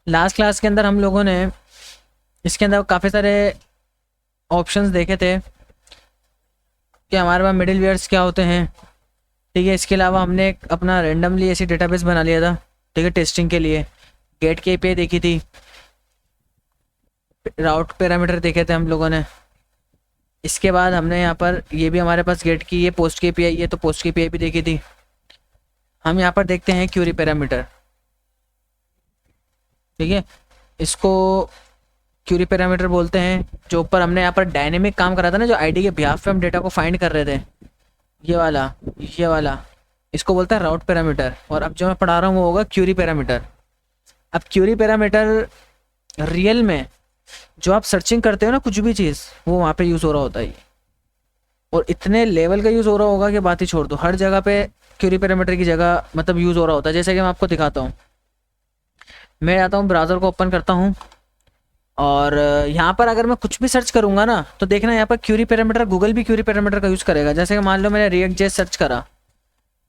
Last class के अंदर हम लोगों ने इसके अंदर काफ़ी सारे ऑप्शंस देखे थे कि हमारे पास मिडिल वेयर्स क्या होते हैं। ठीक है, इसके अलावा हमने एक अपना रैंडमली ऐसी डेटाबेस बना लिया था, ठीक है, टेस्टिंग के लिए। गेट के एपीआई देखी थी, राउट पैरामीटर देखे थे हम लोगों ने। इसके बाद हमने यहाँ पर ये भी हमारे पास गेट की, ये पोस्ट की एपीआई है तो पोस्ट की एपीआई भी देखी थी। हम यहाँ पर देखते हैं क्यूरी पैरामीटर। ठीक है, इसको क्यूरी पैरामीटर बोलते हैं। जो ऊपर हमने यहाँ पर डायनेमिक काम करा था ना, जो आईडी के बिहाफ पे हम डेटा को फाइंड कर रहे थे, ये वाला इसको बोलता है राउट पैरामीटर। और अब जो मैं पढ़ा रहा हूँ वो होगा क्यूरी पैरामीटर। अब क्यूरी पैरामीटर रियल में जो आप सर्चिंग करते हो ना कुछ भी चीज़, वो वहाँ पे यूज़ हो रहा होता है। और इतने लेवल का यूज़ हो रहा होगा कि बात ही छोड़ दो। हर जगह पे क्यूरी पैरामीटर की जगह मतलब यूज़ हो रहा होता है। जैसे कि मैं आपको दिखाता हूँ, मैं आता हूँ ब्राउज़र को ओपन करता हूँ और यहाँ पर अगर मैं कुछ भी सर्च करूँगा ना तो देखना यहाँ पर क्यूरी पैरामीटर, गूगल भी क्यूरी पैरामीटर का यूज़ करेगा। जैसे कि मान लो मैंने रिएक्ट जेएस सर्च करा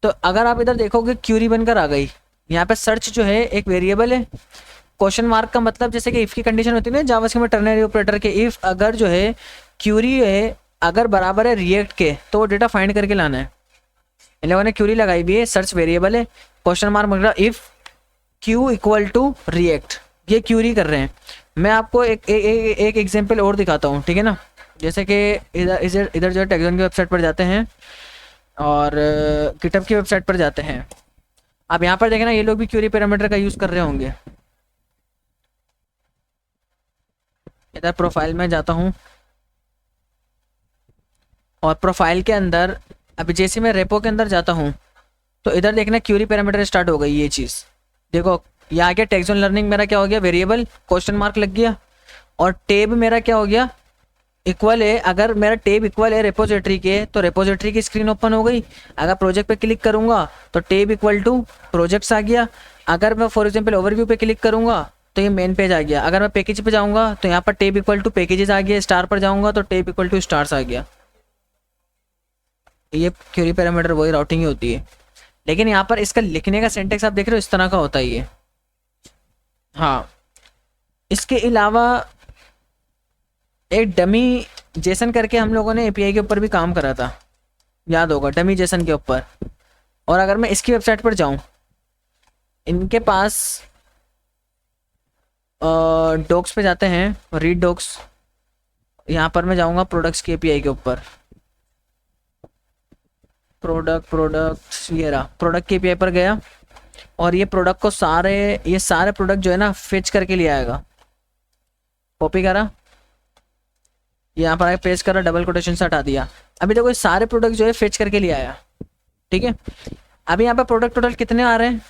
तो अगर आप इधर देखोगे क्यूरी बनकर आ गई। यहाँ पे सर्च जो है एक वेरिएबल है, क्वेश्चन मार्क का मतलब जैसे कि इफ़ की कंडीशन होती है ना जावास्क्रिप्ट में टर्नरी ऑपरेटर के, इफ़ अगर जो है क्यूरी है अगर बराबर है रिएक्ट के तो वो डेटा फाइंड करके लाना है। इन लोगों ने क्यूरी लगाई भी है, सर्च वेरिएबल है, क्वेश्चन मार्क मतलब if Q equal to React, ये क्यूरी कर रहे हैं। मैं आपको एक एग्जाम्पल और दिखाता हूँ, ठीक है ना। जैसे कि इधर इधर इधर जो है टेक्सॉन की वेबसाइट पर जाते हैं और गिटहब की वेबसाइट पर जाते हैं। अब यहाँ पर देखें ना, ये लोग भी क्यूरी पैरामीटर का यूज़ कर रहे होंगे। इधर प्रोफाइल में जाता हूँ और प्रोफाइल के अंदर अभी जैसे मैं रेपो के अंदर जाता हूँ तो इधर देखना क्यूरी पैरामीटर स्टार्ट हो गई ये चीज़। देखो ये आ गया टेक्स्ट लर्निंग, मेरा क्या हो गया वेरिएबल, क्वेश्चन मार्क लग गया। और टेब मेरा क्या हो गया, इक्वल है। अगर मेरा टेब इक्वल है रेपोजिटरी के तो रेपोजिटरी की स्क्रीन ओपन हो गई। अगर प्रोजेक्ट पे क्लिक करूंगा तो टेब इक्वल टू प्रोजेक्ट्स आ गया। अगर मैं फॉर एग्जांपल ओवरव्यू पे क्लिक करूंगा तो ये मेन पेज आ गया। अगर मैं पैकेज पे जाऊंगा तो यहाँ पर टेब इक्वल टू पैकेजेस आ गया। स्टार पर जाऊंगा तो टेब इक्वल टू स्टार्स आ गया। ये क्यूरी पैरामीटर वही राउटिंग ही होती है, लेकिन यहाँ पर इसका लिखने का सिंटेक्स आप देख रहे हो इस तरह का होता है ये। हाँ, इसके अलावा एक डमी जेसन करके हम लोगों ने एपीआई के ऊपर भी काम करा था, याद होगा, डमी जेसन के ऊपर। और अगर मैं इसकी वेबसाइट पर जाऊं, इनके पास डॉक्स पे जाते हैं, रीड डॉक्स। यहाँ पर मैं जाऊंगा प्रोडक्ट्स के एपीआई के ऊपर, प्रोडक्ट्स, ये रहा प्रोडक्ट के एपीआई पर गया और ये प्रोडक्ट को ये सारे प्रोडक्ट जो है ना फेच करके ले आएगा। कॉपी करा, यहाँ पर पेस्ट करा, डबल कोटेशन से हटा दिया। अभी देखो ये सारे प्रोडक्ट जो है फेच करके ले आया। ठीक है, अभी यहाँ पे प्रोडक्ट टोटल कितने आ रहे हैं,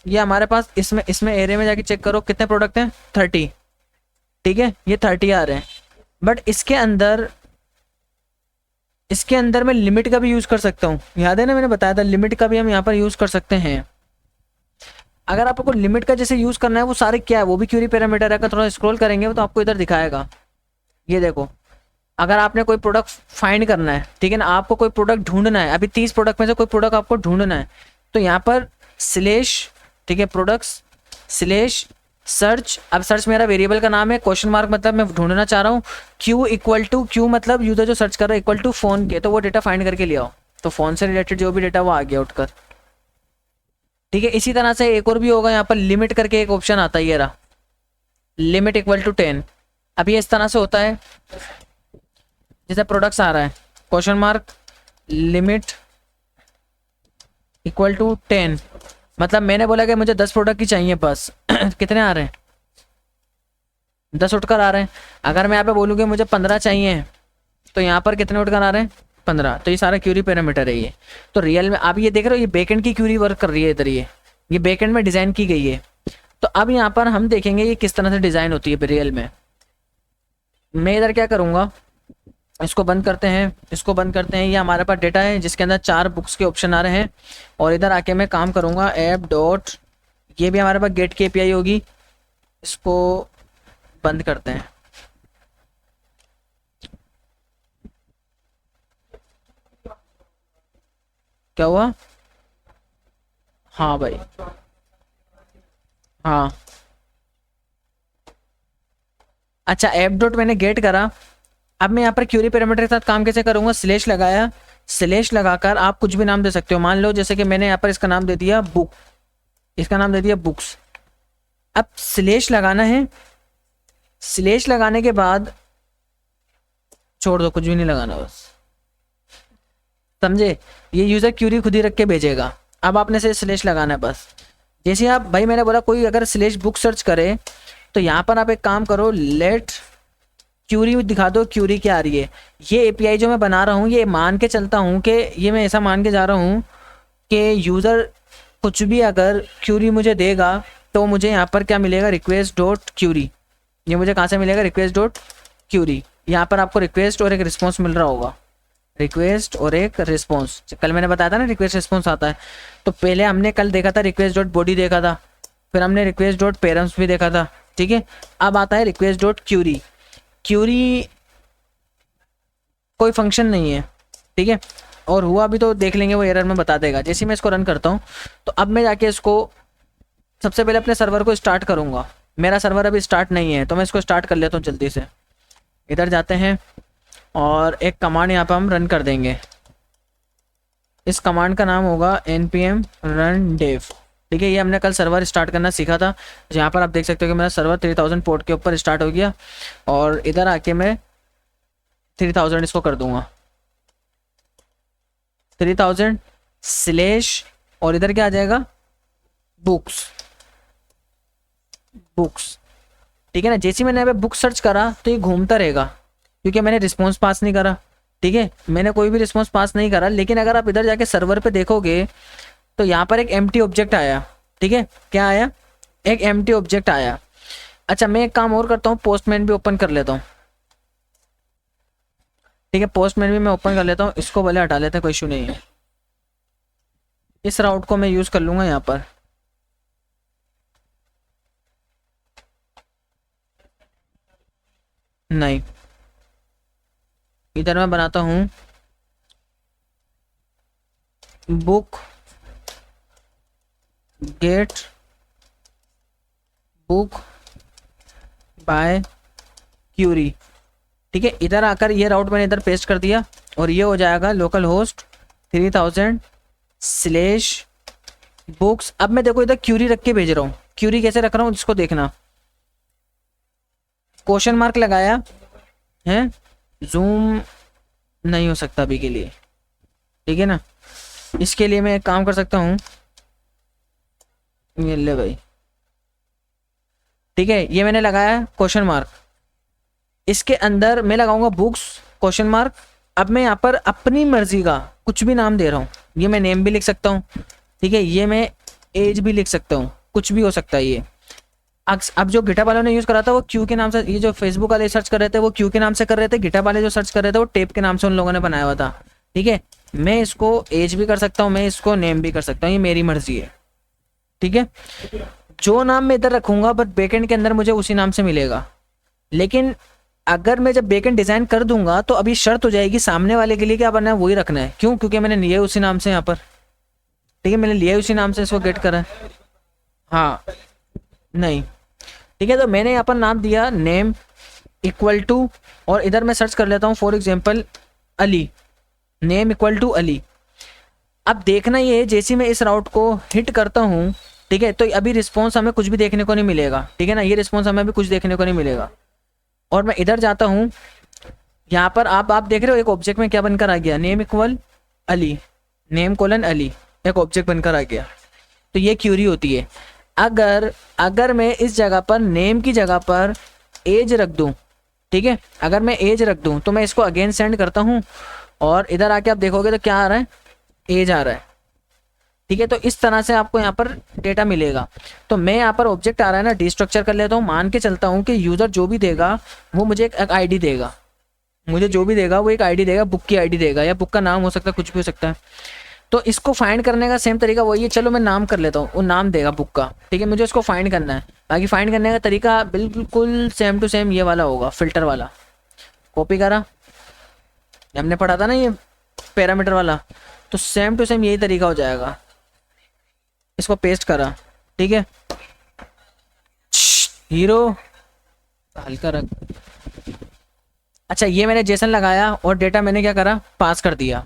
ये हमारे पास इसमें एरिया में जाके चेक करो कितने प्रोडक्ट हैं, 30। ठीक है, ये 30 आ रहे हैं। बट इसके अंदर मैं लिमिट का भी यूज़ कर सकता हूँ। याद है ना, मैंने बताया था लिमिट का भी हम यहाँ पर यूज़ कर सकते हैं। अगर आपको लिमिट का जैसे यूज़ करना है वो सारे क्या है, वो भी क्यूरी पैरामीटर है। अगर थोड़ा स्क्रॉल करेंगे तो आपको इधर दिखाएगा। ये देखो, अगर आपने कोई प्रोडक्ट फाइंड करना है, ठीक है ना, आपको कोई प्रोडक्ट ढूंढना है, अभी 30 प्रोडक्ट में से कोई प्रोडक्ट आपको ढूंढना है तो यहाँ पर स्लेश, ठीक है, प्रोडक्ट्स स्लेश सर्च। अब सर्च मेरा वेरिएबल का नाम है, क्वेश्चन मार्क मतलब मैं ढूंढना चाह रहा हूँ, क्यू इक्वल टू, क्यू मतलब यूजर जो सर्च कर रहा है, इक्वल टू फोन के, तो वो डेटा फाइंड करके ले आओ। तो फोन से रिलेटेड जो भी डेटा वो आ गया उठकर। ठीक है, इसी तरह से एक और भी होगा, यहाँ पर लिमिट करके एक ऑप्शन आता है, ये रहा लिमिट इक्वल टू 10। अब ये इस तरह से होता है, जैसे प्रोडक्ट्स आ रहा है, question mark limit equal to 10, मतलब मैंने बोला कि मुझे 10 प्रोडक्ट की चाहिए बस। कितने आ रहे हैं, 10 उठकर आ रहे हैं। अगर मैं यहाँ पे बोलूँ कि मुझे 15 चाहिए तो यहाँ पर कितने उठकर आ रहे हैं, 15। तो ये सारा क्यूरी पैरामीटर है ये। तो रियल में आप ये देख रहे हो, ये बैकएंड की क्यूरी वर्क कर रही है इधर, ये बैकएंड में डिज़ाइन की गई है। तो अब यहाँ पर हम देखेंगे ये किस तरह से डिज़ाइन होती है रियल में। मैं इधर क्या करूँगा, इसको बंद करते हैं, इसको बंद करते हैं। ये हमारे पास डेटा है जिसके अंदर 4 बुक्स के ऑप्शन आ रहे हैं। और इधर आके मैं काम करूँगा ऐप डॉट, ये भी हमारे पास गेट की एपीआई होगी, इसको बंद करते हैं। क्या हुआ, हाँ भाई, हाँ अच्छा ऐप डॉट मैंने गेट करा। अब मैं यहाँ पर क्यूरी पैरामीटर के साथ काम कैसे करूँगा, स्लेश लगाया, स्लेश लगाकर आप कुछ भी नाम दे सकते हो। मान लो जैसे कि मैंने यहाँ पर इसका नाम दे दिया बुक, इसका नाम दे दिया बुक्स। अब स्लेश लगाना है, स्लेश लगाने के बाद छोड़ दो, कुछ भी नहीं लगाना बस, समझे। ये यूज़र क्यूरी खुद ही रख के भेजेगा। अब आपने से स्लेश लगाना है बस। जैसे आप भाई मैंने बोला कोई अगर स्लेश बुक सर्च करे तो यहाँ पर आप एक काम करो, लेट क्यूरी दिखा दो, क्यूरी क्या आ रही है। ये एपीआई जो मैं बना रहा हूँ ये मान के चलता हूँ कि ये मैं ऐसा मान के जा रहा हूँ कि यूज़र कुछ भी अगर क्यूरी मुझे देगा तो मुझे यहाँ पर क्या मिलेगा, रिक्वेस्ट डॉट क्यूरी। ये मुझे कहाँ से मिलेगा, रिक्वेस्ट डॉट क्यूरी। यहाँ पर आपको रिक्वेस्ट और एक रिस्पॉन्स मिल रहा होगा, रिक्वेस्ट और एक रिस्पॉन्स। कल मैंने बताया था ना रिक्वेस्ट रिस्पॉन्स आता है। तो पहले हमने कल देखा था रिक्वेस्ट डॉट बॉडी देखा था, फिर हमने रिक्वेस्ट डॉट पेरेंट्स भी देखा था, ठीक है। अब आता है रिक्वेस्ट डॉट क्यूरी। क्यूरी कोई फंक्शन नहीं है, ठीक है, और हुआ भी तो देख लेंगे, वो एरर में बता देगा। जैसे मैं इसको रन करता हूँ तो अब मैं जाके इसको सबसे पहले अपने सर्वर को स्टार्ट करूँगा। मेरा सर्वर अभी स्टार्ट नहीं है तो मैं इसको स्टार्ट कर लेता हूँ जल्दी से। इधर जाते हैं और एक कमांड यहाँ पर हम रन कर देंगे। इस कमांड का नाम होगा npm run dev, ठीक है। ये हमने कल सर्वर स्टार्ट करना सीखा था। जहाँ पर आप देख सकते हो कि मेरा सर्वर 3000 पोर्ट के ऊपर स्टार्ट हो गया और इधर आके मैं 3000 इसको कर दूंगा, 3000 स्लेश और इधर क्या आ जाएगा, बुक्स, बुक्स, ठीक है ना। जैसे मैंने यहाँ पे बुक सर्च करा तो ये घूमता रहेगा क्योंकि मैंने रिस्पॉन्स पास नहीं करा, ठीक है, मैंने कोई भी रिस्पॉन्स पास नहीं करा। लेकिन अगर आप इधर जाके सर्वर पे देखोगे तो यहाँ पर एक एम्प्टी ऑब्जेक्ट आया, ठीक है। क्या आया, एक एम्प्टी ऑब्जेक्ट आया। अच्छा मैं एक काम और करता हूँ, पोस्टमैन भी ओपन कर लेता हूँ, ठीक है। पोस्टमैन भी मैं ओपन कर लेता हूँ, इसको भले हटा लेते हैं, कोई इशू नहीं है। इस राउट को मैं यूज़ कर लूँगा यहाँ पर। नहीं, इधर मैं बनाता हूँ book get book by query, ठीक है। इधर आकर ये राउट मैंने इधर पेस्ट कर दिया और ये हो जाएगा लोकल होस्ट 3000 स्लेश बुक्स। अब मैं देखो इधर क्यूरी रख के भेज रहा हूँ। क्यूरी कैसे रख रहा हूँ इसको देखना, क्वेश्चन मार्क लगाया है, जूम नहीं हो सकता अभी के लिए, ठीक है ना। इसके लिए मैं एक काम कर सकता हूँ, ये ले भाई, ठीक है। ये मैंने लगाया क्वेश्चन मार्क, इसके अंदर मैं लगाऊंगा बुक्स क्वेश्चन मार्क। अब मैं यहाँ पर अपनी मर्जी का कुछ भी नाम दे रहा हूँ। ये मैं नेम भी लिख सकता हूँ, ठीक है, ये मैं एज भी लिख सकता हूँ, कुछ भी हो सकता है ये। अब जो गिटहब वालों ने यूज़ करा था वो क्यू के नाम से, ये जो फेसबुक वाले सर्च कर रहे थे वो क्यू के नाम से कर रहे थे, गिटहब वाले जो सर्च कर रहे थे वो टेप के नाम से उन लोगों ने बनाया हुआ था, ठीक है। मैं इसको एज भी कर सकता हूँ, मैं इसको नेम भी कर सकता हूँ, ये मेरी मर्जी है, ठीक है। जो नाम मैं इधर रखूंगा बट बैकएंड के अंदर मुझे उसी नाम से मिलेगा। लेकिन अगर मैं जब बैकएंड डिजाइन कर दूंगा तो अभी शर्त हो जाएगी सामने वाले के लिए क्या बनना है वही रखना है। क्यों, क्योंकि मैंने लिया उसी नाम से यहाँ पर, ठीक है, मैंने लिया उसी नाम से इसको गेट करा है। हाँ नहीं, ठीक है। तो मैंने यहाँ पर नाम दिया नेम इक्वल टू, और इधर मैं सर्च कर लेता हूँ for example Ali, name equal to Ali. अब देखना ये है जैसे मैं इस राउट को हिट करता हूँ, ठीक है, तो अभी रिस्पॉन्स हमें कुछ भी देखने को नहीं मिलेगा, ठीक है ना। ये रिस्पॉन्स हमें भी कुछ देखने को नहीं मिलेगा। और मैं इधर जाता हूँ, यहाँ पर आप देख रहे हो एक ऑब्जेक्ट में क्या बनकर आ गया, name equal Ali, name colon Ali, एक ऑब्जेक्ट बनकर आ गया। तो ये क्यूरी होती है। अगर मैं इस जगह पर नेम की जगह पर एज रख दूं, ठीक है, अगर मैं एज रख दूं तो मैं इसको अगेन सेंड करता हूं और इधर आके आप देखोगे तो क्या आ रहा है, एज आ रहा है, ठीक है। तो इस तरह से आपको यहाँ पर डेटा मिलेगा। तो मैं यहाँ पर ऑब्जेक्ट आ रहा है ना, डिस्ट्रक्चर कर लेता हूँ, मान के चलता हूँ कि यूज़र जो भी देगा वो मुझे एक आईडी देगा, मुझे जो भी देगा वो एक आईडी देगा, बुक की आईडी देगा या बुक का नाम हो सकता है, कुछ भी हो सकता है। तो इसको फाइंड करने का सेम तरीका वही है। चलो मैं नाम कर लेता हूँ, वो नाम देगा बुक का, ठीक है, मुझे उसको फाइंड करना है। बाकी फाइंड करने का तरीका बिल्कुल सेम टू सेम ये वाला होगा, फिल्टर वाला। कॉपी करा, हमने पढ़ा था ना ये पैरामीटर वाला, तो सेम टू सेम यही तरीका हो जाएगा। इसको पेस्ट करा, ठीक है, हीरो हल्का रख। अच्छा ये मैंने जेसन लगाया और डेटा मैंने क्या करा, पास कर दिया।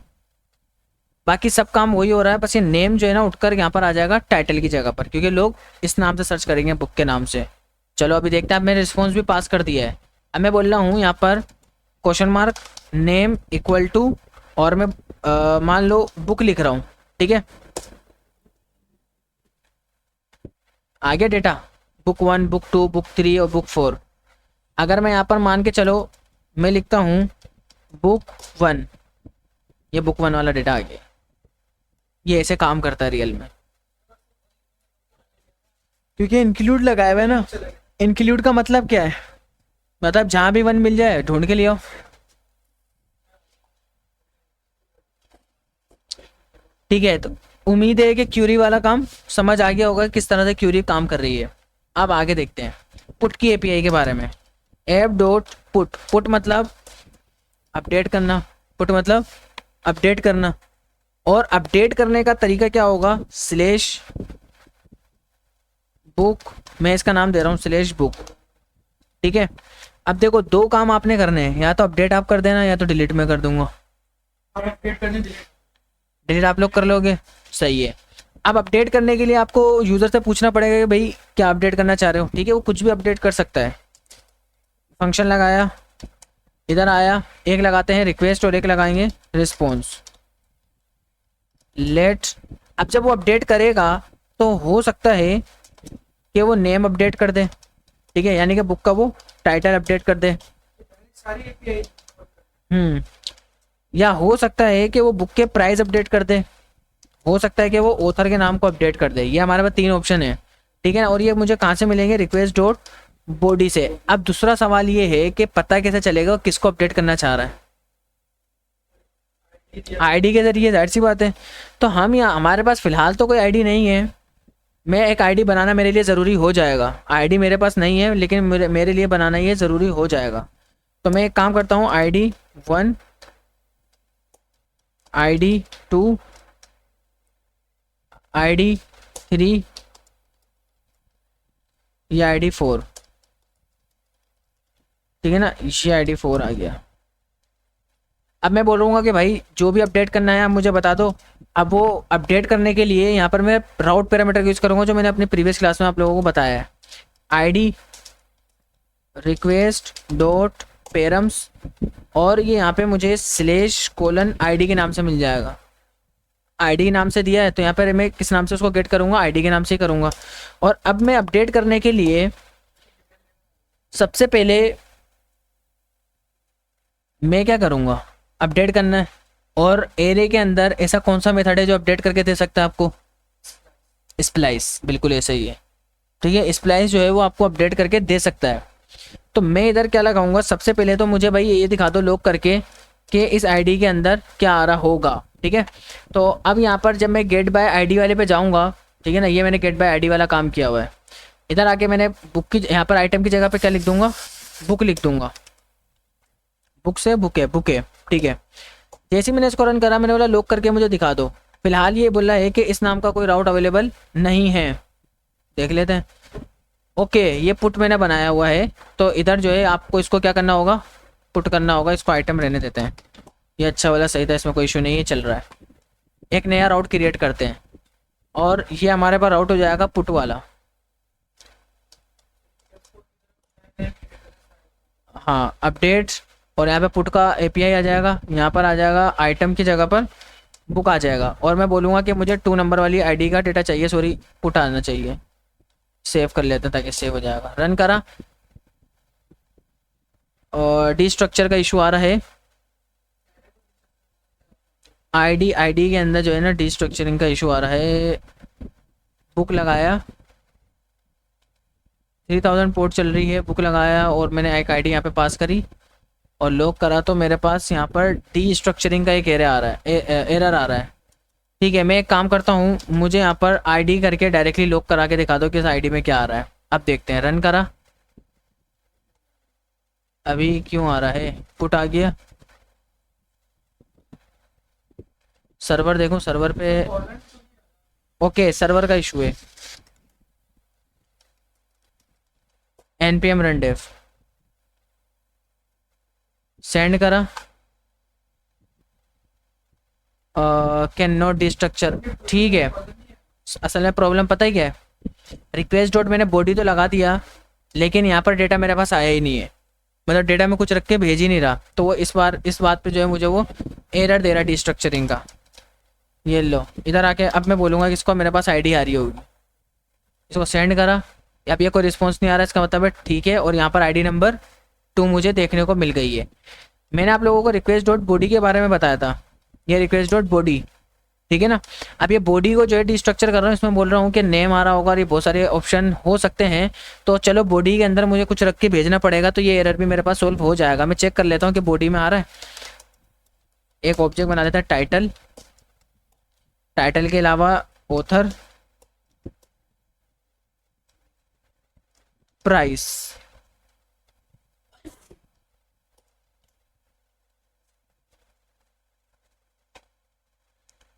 बाकी सब काम वही हो रहा है, बस ये नेम जो है ना उठकर यहाँ पर आ जाएगा टाइटल की जगह पर, क्योंकि लोग इस नाम से सर्च करेंगे, बुक के नाम से। चलो अभी देखते हैं। अब मैंने रिस्पॉन्स भी पास कर दिया है। अब मैं बोल रहा हूँ यहाँ पर question mark name equal to, और मैं मान लो बुक लिख रहा हूँ, ठीक है। आ गया डेटा, बुक 1, बुक 2, बुक 3 और बुक 4। अगर मैं यहाँ पर मान के चलो मैं लिखता हूँ बुक 1, ये बुक 1 वाला डेटा आ गया। ये ऐसे काम करता है रियल में, क्योंकि इंक्लूड लगाया हुआ है ना। इंक्लूड का मतलब क्या है, मतलब जहाँ भी 1 मिल जाए ढूंढ के ले आओ। ठीक है, तो उम्मीद है कि क्यूरी वाला काम समझ आ गया होगा, किस तरह से क्यूरी काम कर रही है। अब आगे देखते हैं पुट की एपीआई के बारे में। ऐप डॉट पुट, पुट मतलब अपडेट करना, पुट मतलब अपडेट करना। और अपडेट करने का तरीका क्या होगा, स्लैश बुक, मैं इसका नाम दे रहा हूँ स्लैश बुक, ठीक है। अब देखो दो काम आपने करने हैं, या तो अपडेट आप कर देना या तो डिलीट मैं कर दूंगा। अपडेट करने डिलीट आप लोग कर लोगे, सही है। अब अपडेट करने के लिए आपको यूज़र से पूछना पड़ेगा कि भाई क्या अपडेट करना चाह रहे हो, ठीक है। वो कुछ भी अपडेट कर सकता है। फंक्शन लगाया, इधर आया, एक लगाते हैं रिक्वेस्ट और एक लगाएंगे रिस्पॉन्स लेट। अब जब वो अपडेट करेगा तो हो सकता है कि वो नेम अपडेट कर दे, ठीक है, यानी कि बुक का वो टाइटल अपडेट कर दे। या हो सकता है कि वो बुक के प्राइस अपडेट कर दे, हो सकता है कि वो ऑथर के नाम को अपडेट कर दे। ये हमारे पास 3 ऑप्शन है, ठीक है ना। और ये मुझे कहाँ से मिलेंगे, रिक्वेस्ट डॉट बॉडी से। अब दूसरा सवाल ये है कि पता कैसे चलेगा किसको अपडेट करना चाह रहा है, आईडी के जरिए, जाहिर सी बात है। तो हम यहाँ, हमारे पास फिलहाल तो कोई आईडी नहीं है। मैं एक आईडी बनाना मेरे लिए ज़रूरी हो जाएगा। आईडी मेरे पास नहीं है लेकिन मेरे लिए बनाना ये ज़रूरी हो जाएगा। तो मैं एक काम करता हूँ, आईडी 1, आईडी 2, आईडी 3 या आईडी 4, ठीक है ना। ये आईडी 4 आ गया। अब मैं बोलूँगा कि भाई जो भी अपडेट करना है आप मुझे बता दो। अब वो अपडेट करने के लिए यहाँ पर मैं राउट पैरामीटर यूज़ करूँगा, जो मैंने अपनी प्रीवियस क्लास में आप लोगों को बताया है। आईडी रिक्वेस्ट डॉट पेरम्स, और ये यहाँ पे मुझे स्लैश कोलन आईडी के नाम से मिल जाएगा। आईडी के नाम से दिया है तो यहाँ पर मैं किस नाम से उसको गेट करूँगा, आईडी के नाम से ही करूँगा। और अब मैं अपडेट करने के लिए सबसे पहले मैं क्या करूँगा, अपडेट करना है। और एरे के अंदर ऐसा कौन सा मेथड है जो अपडेट करके दे सकता है आपको, स्प्लाइस, बिल्कुल ऐसे ही है, ठीक है। स्प्लाइस जो है वो आपको अपडेट करके दे सकता है। तो मैं इधर क्या लगाऊंगा, सबसे पहले तो मुझे भाई ये दिखा दो लॉग करके कि इस आईडी के अंदर क्या आ रहा होगा, ठीक है। तो अब यहाँ पर जब मैं गेट बाय आईडी वाले पे जाऊँगा, ठीक है ना, ये मैंने गेट बाय आईडी वाला काम किया हुआ है। इधर आके मैंने बुक की, यहाँ पर आइटम की जगह पे क्या लिख दूंगा, बुक लिख दूंगा। बुक से बुक है, ठीक है। जैसे ही मैंने इसको रन करा, मैंने बोला लॉक करके मुझे दिखा दो। फिलहाल ये बोला है कि इस नाम का कोई राउट अवेलेबल नहीं है, देख लेते हैं। ओके, ये पुट मैंने बनाया हुआ है, तो इधर जो है आपको इसको क्या करना होगा, पुट करना होगा। इसको आइटम रहने देते हैं, ये अच्छा वाला सही था, इसमें कोई इशू नहीं है, चल रहा है। एक नया राउट क्रिएट करते हैं और ये हमारे पास राउट हो जाएगा पुट वाला। हाँ अपडेट, और यहाँ पे पुट का एपीआई आ जाएगा, यहाँ पर आ जाएगा आइटम की जगह पर बुक आ जाएगा। और मैं बोलूँगा कि मुझे 2 नंबर वाली आईडी का डेटा चाहिए, सॉरी पुट आना चाहिए। सेव कर लेते हैं ताकि सेव हो जाएगा। रन करा और डी स्ट्रक्चर का इशू आ रहा है। आईडी के अंदर जो है ना डी स्ट्रक्चरिंग का इशू आ रहा है। बुक लगाया, 3000 पोर्ट चल रही है, बुक लगाया और मैंने एक आईडी यहाँ पे पास करी और लॉक करा, तो मेरे पास यहाँ पर डी स्ट्रक्चरिंग का एक एरर आ रहा है, एरर आ रहा है। ठीक है, मैं एक काम करता हूँ, मुझे यहाँ पर आईडी करके डायरेक्टली लॉक करा के दिखा दो कि इस आईडी में क्या आ रहा है। अब देखते हैं, रन करा, अभी क्यों आ रहा है, पुट आ गया। सर्वर देखो, सर्वर पे ओके, सर्वर का इशू है। npm run dev, सेंड करा, कैन नॉट डिस्ट्रक्चर, ठीक है। असल में प्रॉब्लम पता ही क्या है, रिक्वेस्ट डॉट मैंने बॉडी तो लगा दिया, लेकिन यहाँ पर डेटा मेरे पास आया ही नहीं है, मतलब डेटा में कुछ रख के भेज ही नहीं रहा। तो वो इस बार इस बात पे जो है मुझे वो एरर दे रहा है डिस्ट्रक्चरिंग का। ये लो इधर आके अब मैं बोलूँगा कि इसको मेरे पास आईडी आ रही होगी, इसको सेंड करा, अब ये कोई रिस्पॉन्स नहीं आ रहा, इसका मतलब है ठीक है। और यहाँ पर आईडी नंबर 2 मुझे देखने को मिल गई है। मैंने आप लोगों को रिक्वेस्ट डॉट बॉडी के बारे में बताया था, ये रिक्वेस्ट डॉट बॉडी, ठीक है ना। अब ये बॉडी को जो है डिस्ट्रक्चर कर रहा हूँ, इसमें बोल रहा हूँ कि नेम आ रहा होगा और ये बहुत सारे ऑप्शन हो सकते हैं। तो चलो बॉडी के अंदर मुझे कुछ रख के भेजना पड़ेगा, तो ये एरर भी मेरे पास सोल्व हो जाएगा। मैं चेक कर लेता हूँ कि बॉडी में आ रहा है। एक ऑब्जेक्ट बना देता है टाइटल, टाइटल के अलावा ऑथर, प्राइस,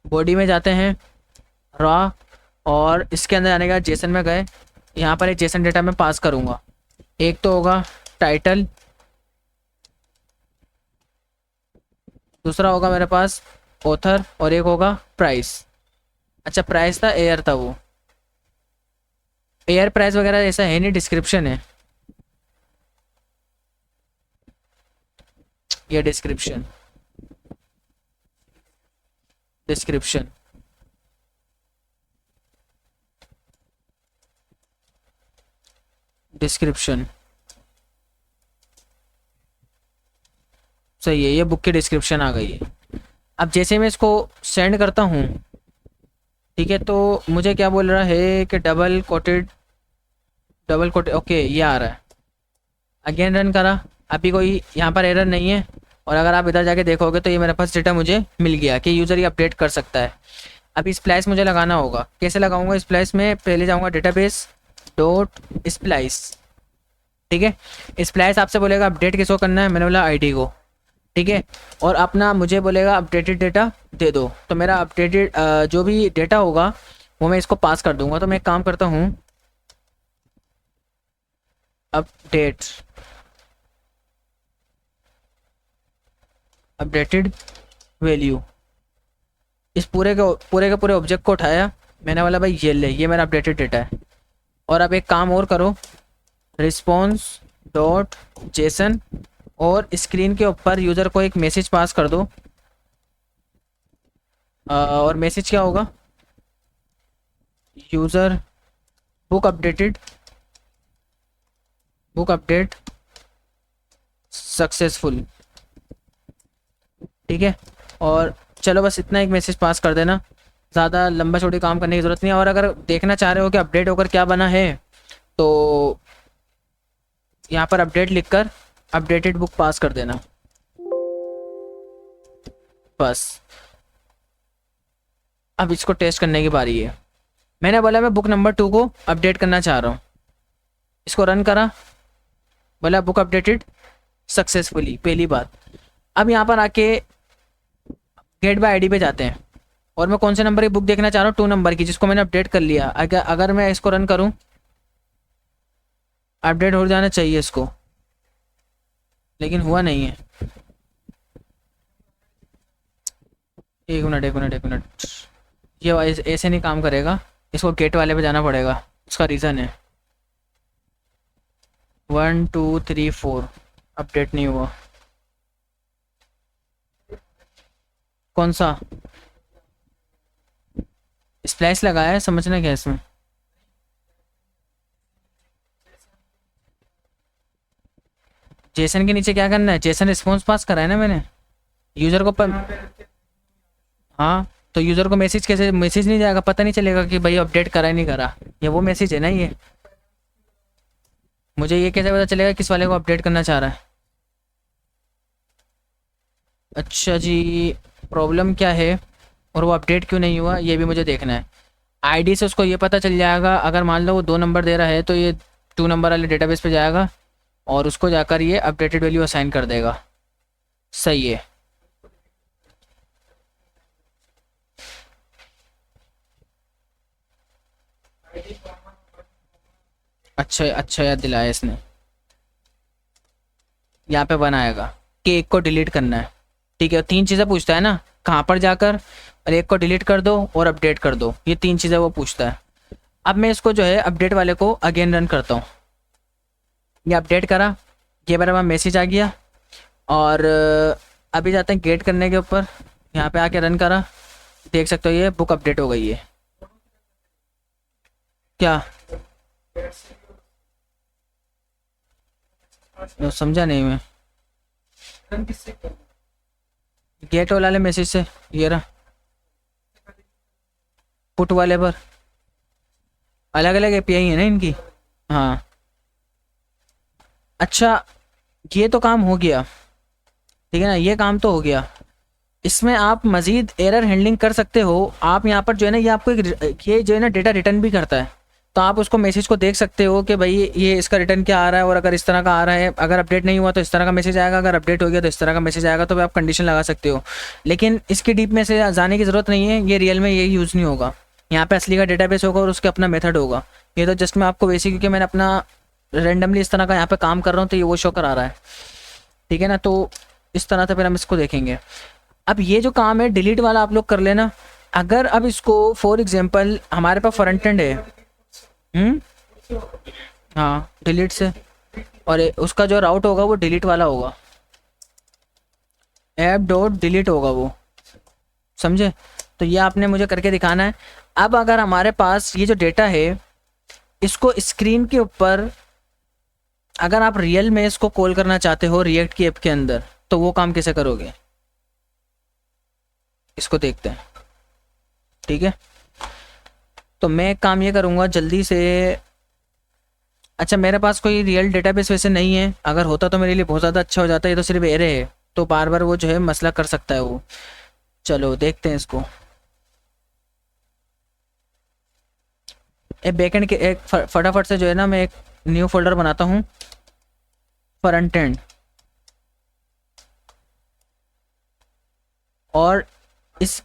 बॉडी में जाते हैं रॉ, और इसके अंदर आने का जेसन में गए, यहाँ पर एक जेसन डेटा मैं पास करूँगा। एक तो होगा टाइटल, दूसरा होगा मेरे पास ऑथर, और एक होगा प्राइस। अच्छा प्राइस था, एयर था वो, एयर प्राइस वगैरह ऐसा है नहीं, डिस्क्रिप्शन है ये, डिस्क्रिप्शन, डिस्क्रिप्शन, डिस्क्रिप्शन सही है, ये बुक की डिस्क्रिप्शन आ गई है। अब जैसे मैं इसको सेंड करता हूँ, ठीक है, तो मुझे क्या बोल रहा है कि double coated, double coated, okay ये आ रहा है। अगेन रन करा, अभी कोई यहाँ पर एरर नहीं है। और अगर आप इधर जाके देखोगे तो ये मेरे पास डेटा मुझे मिल गया कि यूज़र ये अपडेट कर सकता है। अभी स्प्लाइस मुझे लगाना होगा, कैसे लगाऊंगा स्प्लाइस में, पहले जाऊंगा डेटाबेस डॉट स्प्लाइस, ठीक है। स्प्लाइस आपसे बोलेगा अपडेट किसको करना है, मैंने बोला आईडी को, ठीक है। और अपना मुझे बोलेगा अपडेटेड डेटा दे दो, तो मेरा अपडेटेड जो भी डेटा होगा वो मैं इसको पास कर दूंगा। तो मैं एक काम करता हूँ, अपडेट, अपडेटेड वैल्यू, इस पूरे के पूरे ऑब्जेक्ट को उठाया, मैंने बोला भाई ये ले, ये मेरा अपडेटेड डेटा है। और अब एक काम और करो, रिस्पॉन्स डॉट जेसन, और स्क्रीन के ऊपर यूज़र को एक मैसेज पास कर दो। और मैसेज क्या होगा, user book updated, book update successful, ठीक है। और चलो बस इतना एक मैसेज पास कर देना, ज़्यादा लंबा चौड़ी काम करने की ज़रूरत नहीं है। और अगर देखना चाह रहे हो कि अपडेट होकर क्या बना है, तो यहाँ पर अपडेट लिखकर अपडेटेड बुक पास कर देना, बस। अब इसको टेस्ट करने की बारी है। मैंने बोला मैं बुक नंबर 2 को अपडेट करना चाह रहा हूँ, इसको रन करा, बोला बुक अपडेटेड सक्सेसफुली, पहली बात। अब यहाँ पर आके गेट बाय आईडी पे जाते हैं, और मैं कौन से नंबर की बुक देखना चाह रहा हूँ, 2 नंबर की, जिसको मैंने अपडेट कर लिया। अगर मैं इसको रन करूँ, अपडेट हो जाना चाहिए इसको, लेकिन हुआ नहीं है। एक मिनट एक मिनट एक मिनट, ये ऐसे नहीं काम करेगा, इसको गेट वाले पे जाना पड़ेगा, उसका रीज़न है 1 2 3 4 अपडेट नहीं हुआ। कौन सा स्प्लैश लगाया है, समझना क्या है इसमें। जेसन के नीचे क्या करना है, जेसन रिस्पॉन्स पास करा है ना मैंने यूज़र को हाँ, तो यूज़र को मैसेज कैसे, मैसेज नहीं जाएगा, पता नहीं चलेगा कि भाई अपडेट करा है नहीं करा, ये वो मैसेज है ना ये। मुझे ये कैसे पता चलेगा किस वाले को अपडेट करना चाह रहा है। अच्छा जी, प्रॉब्लम क्या है और वो अपडेट क्यों नहीं हुआ, ये भी मुझे देखना है। आईडी से उसको ये पता चल जाएगा, अगर मान लो वो 2 नंबर दे रहा है तो ये 2 नंबर वाले डेटाबेस पे जाएगा और उसको जाकर ये अपडेटेड वैल्यू असाइन कर देगा। सही है, अच्छा अच्छा याद दिलाया इसने, यहाँ पे बनाएगा। कि एक को डिलीट करना है, ठीक है। 3 चीज़ें पूछता है ना, कहाँ पर जाकर, और एक को डिलीट कर दो और अपडेट कर दो, ये 3 चीज़ें वो पूछता है। अब मैं इसको जो है अपडेट वाले को अगेन रन करता हूँ। ये अपडेट करा, ये मेरा वहाँ मैसेज आ गया। और अभी जाते हैं गेट करने के ऊपर, यहाँ पे आके रन करा, देख सकते हो ये बुक अपडेट हो गई है। क्या समझा नहीं मैं। गेट वाले मैसेज से, ये रहा पुट वाले पर, अलग अलग एपीआई है ना इनकी। हाँ अच्छा, ये तो काम हो गया, ठीक है ना, ये काम तो हो गया। इसमें आप मज़ीद एरर हैंडलिंग कर सकते हो। आप यहाँ पर जो है ना, ये आपको एक ये जो है ना डेटा रिटर्न भी करता है, तो आप उसको मैसेज को देख सकते हो कि भाई ये इसका रिटर्न क्या आ रहा है, और अगर इस तरह का आ रहा है, अगर अपडेट नहीं हुआ तो इस तरह का मैसेज आएगा, अगर अपडेट हो गया तो इस तरह का मैसेज आएगा, तो आप कंडीशन लगा सकते हो। लेकिन इसकी डीप में से जाने की ज़रूरत नहीं है, ये रियल में ये यूज़ नहीं होगा। यहाँ पे असली का डेटाबेस होगा और उसके अपना मेथड होगा। ये तो जस्ट मैं आपको बेसिक, क्योंकि मैंने अपना रेंडमली इस तरह का यहाँ पे काम कर रहा हूँ तो ये वो शो करा रहा है, ठीक है ना। तो इस तरह से फिर हम इसको देखेंगे। अब ये जो काम है डिलीट वाला आप लोग कर लेना। अगर अब इसको फॉर एग्जांपल हमारे पास फ्रंट एंड है, हाँ डिलीट से, और उसका जो राउट होगा वो डिलीट वाला होगा, ऐप डॉट डिलीट होगा वो, समझे। तो ये आपने मुझे करके दिखाना है। अब अगर हमारे पास ये जो डेटा है, इसको स्क्रीन के ऊपर अगर आप रियल में इसको कॉल करना चाहते हो रिएक्ट की ऐप के अंदर, तो वो काम कैसे करोगे, इसको देखते हैं, ठीक है। तो मैं एक काम ये करूँगा जल्दी से। अच्छा मेरे पास कोई रियल डेटाबेस वैसे नहीं है, अगर होता तो मेरे लिए बहुत ज़्यादा अच्छा हो जाता है। ये तो सिर्फ एरे है, तो बार बार वो जो है मसला कर सकता है वो। चलो देखते हैं इसको। एक बैकएंड के एक फटाफट से जो है ना, मैं एक न्यू फोल्डर बनाता हूँ, फ्रंट एंड, और इस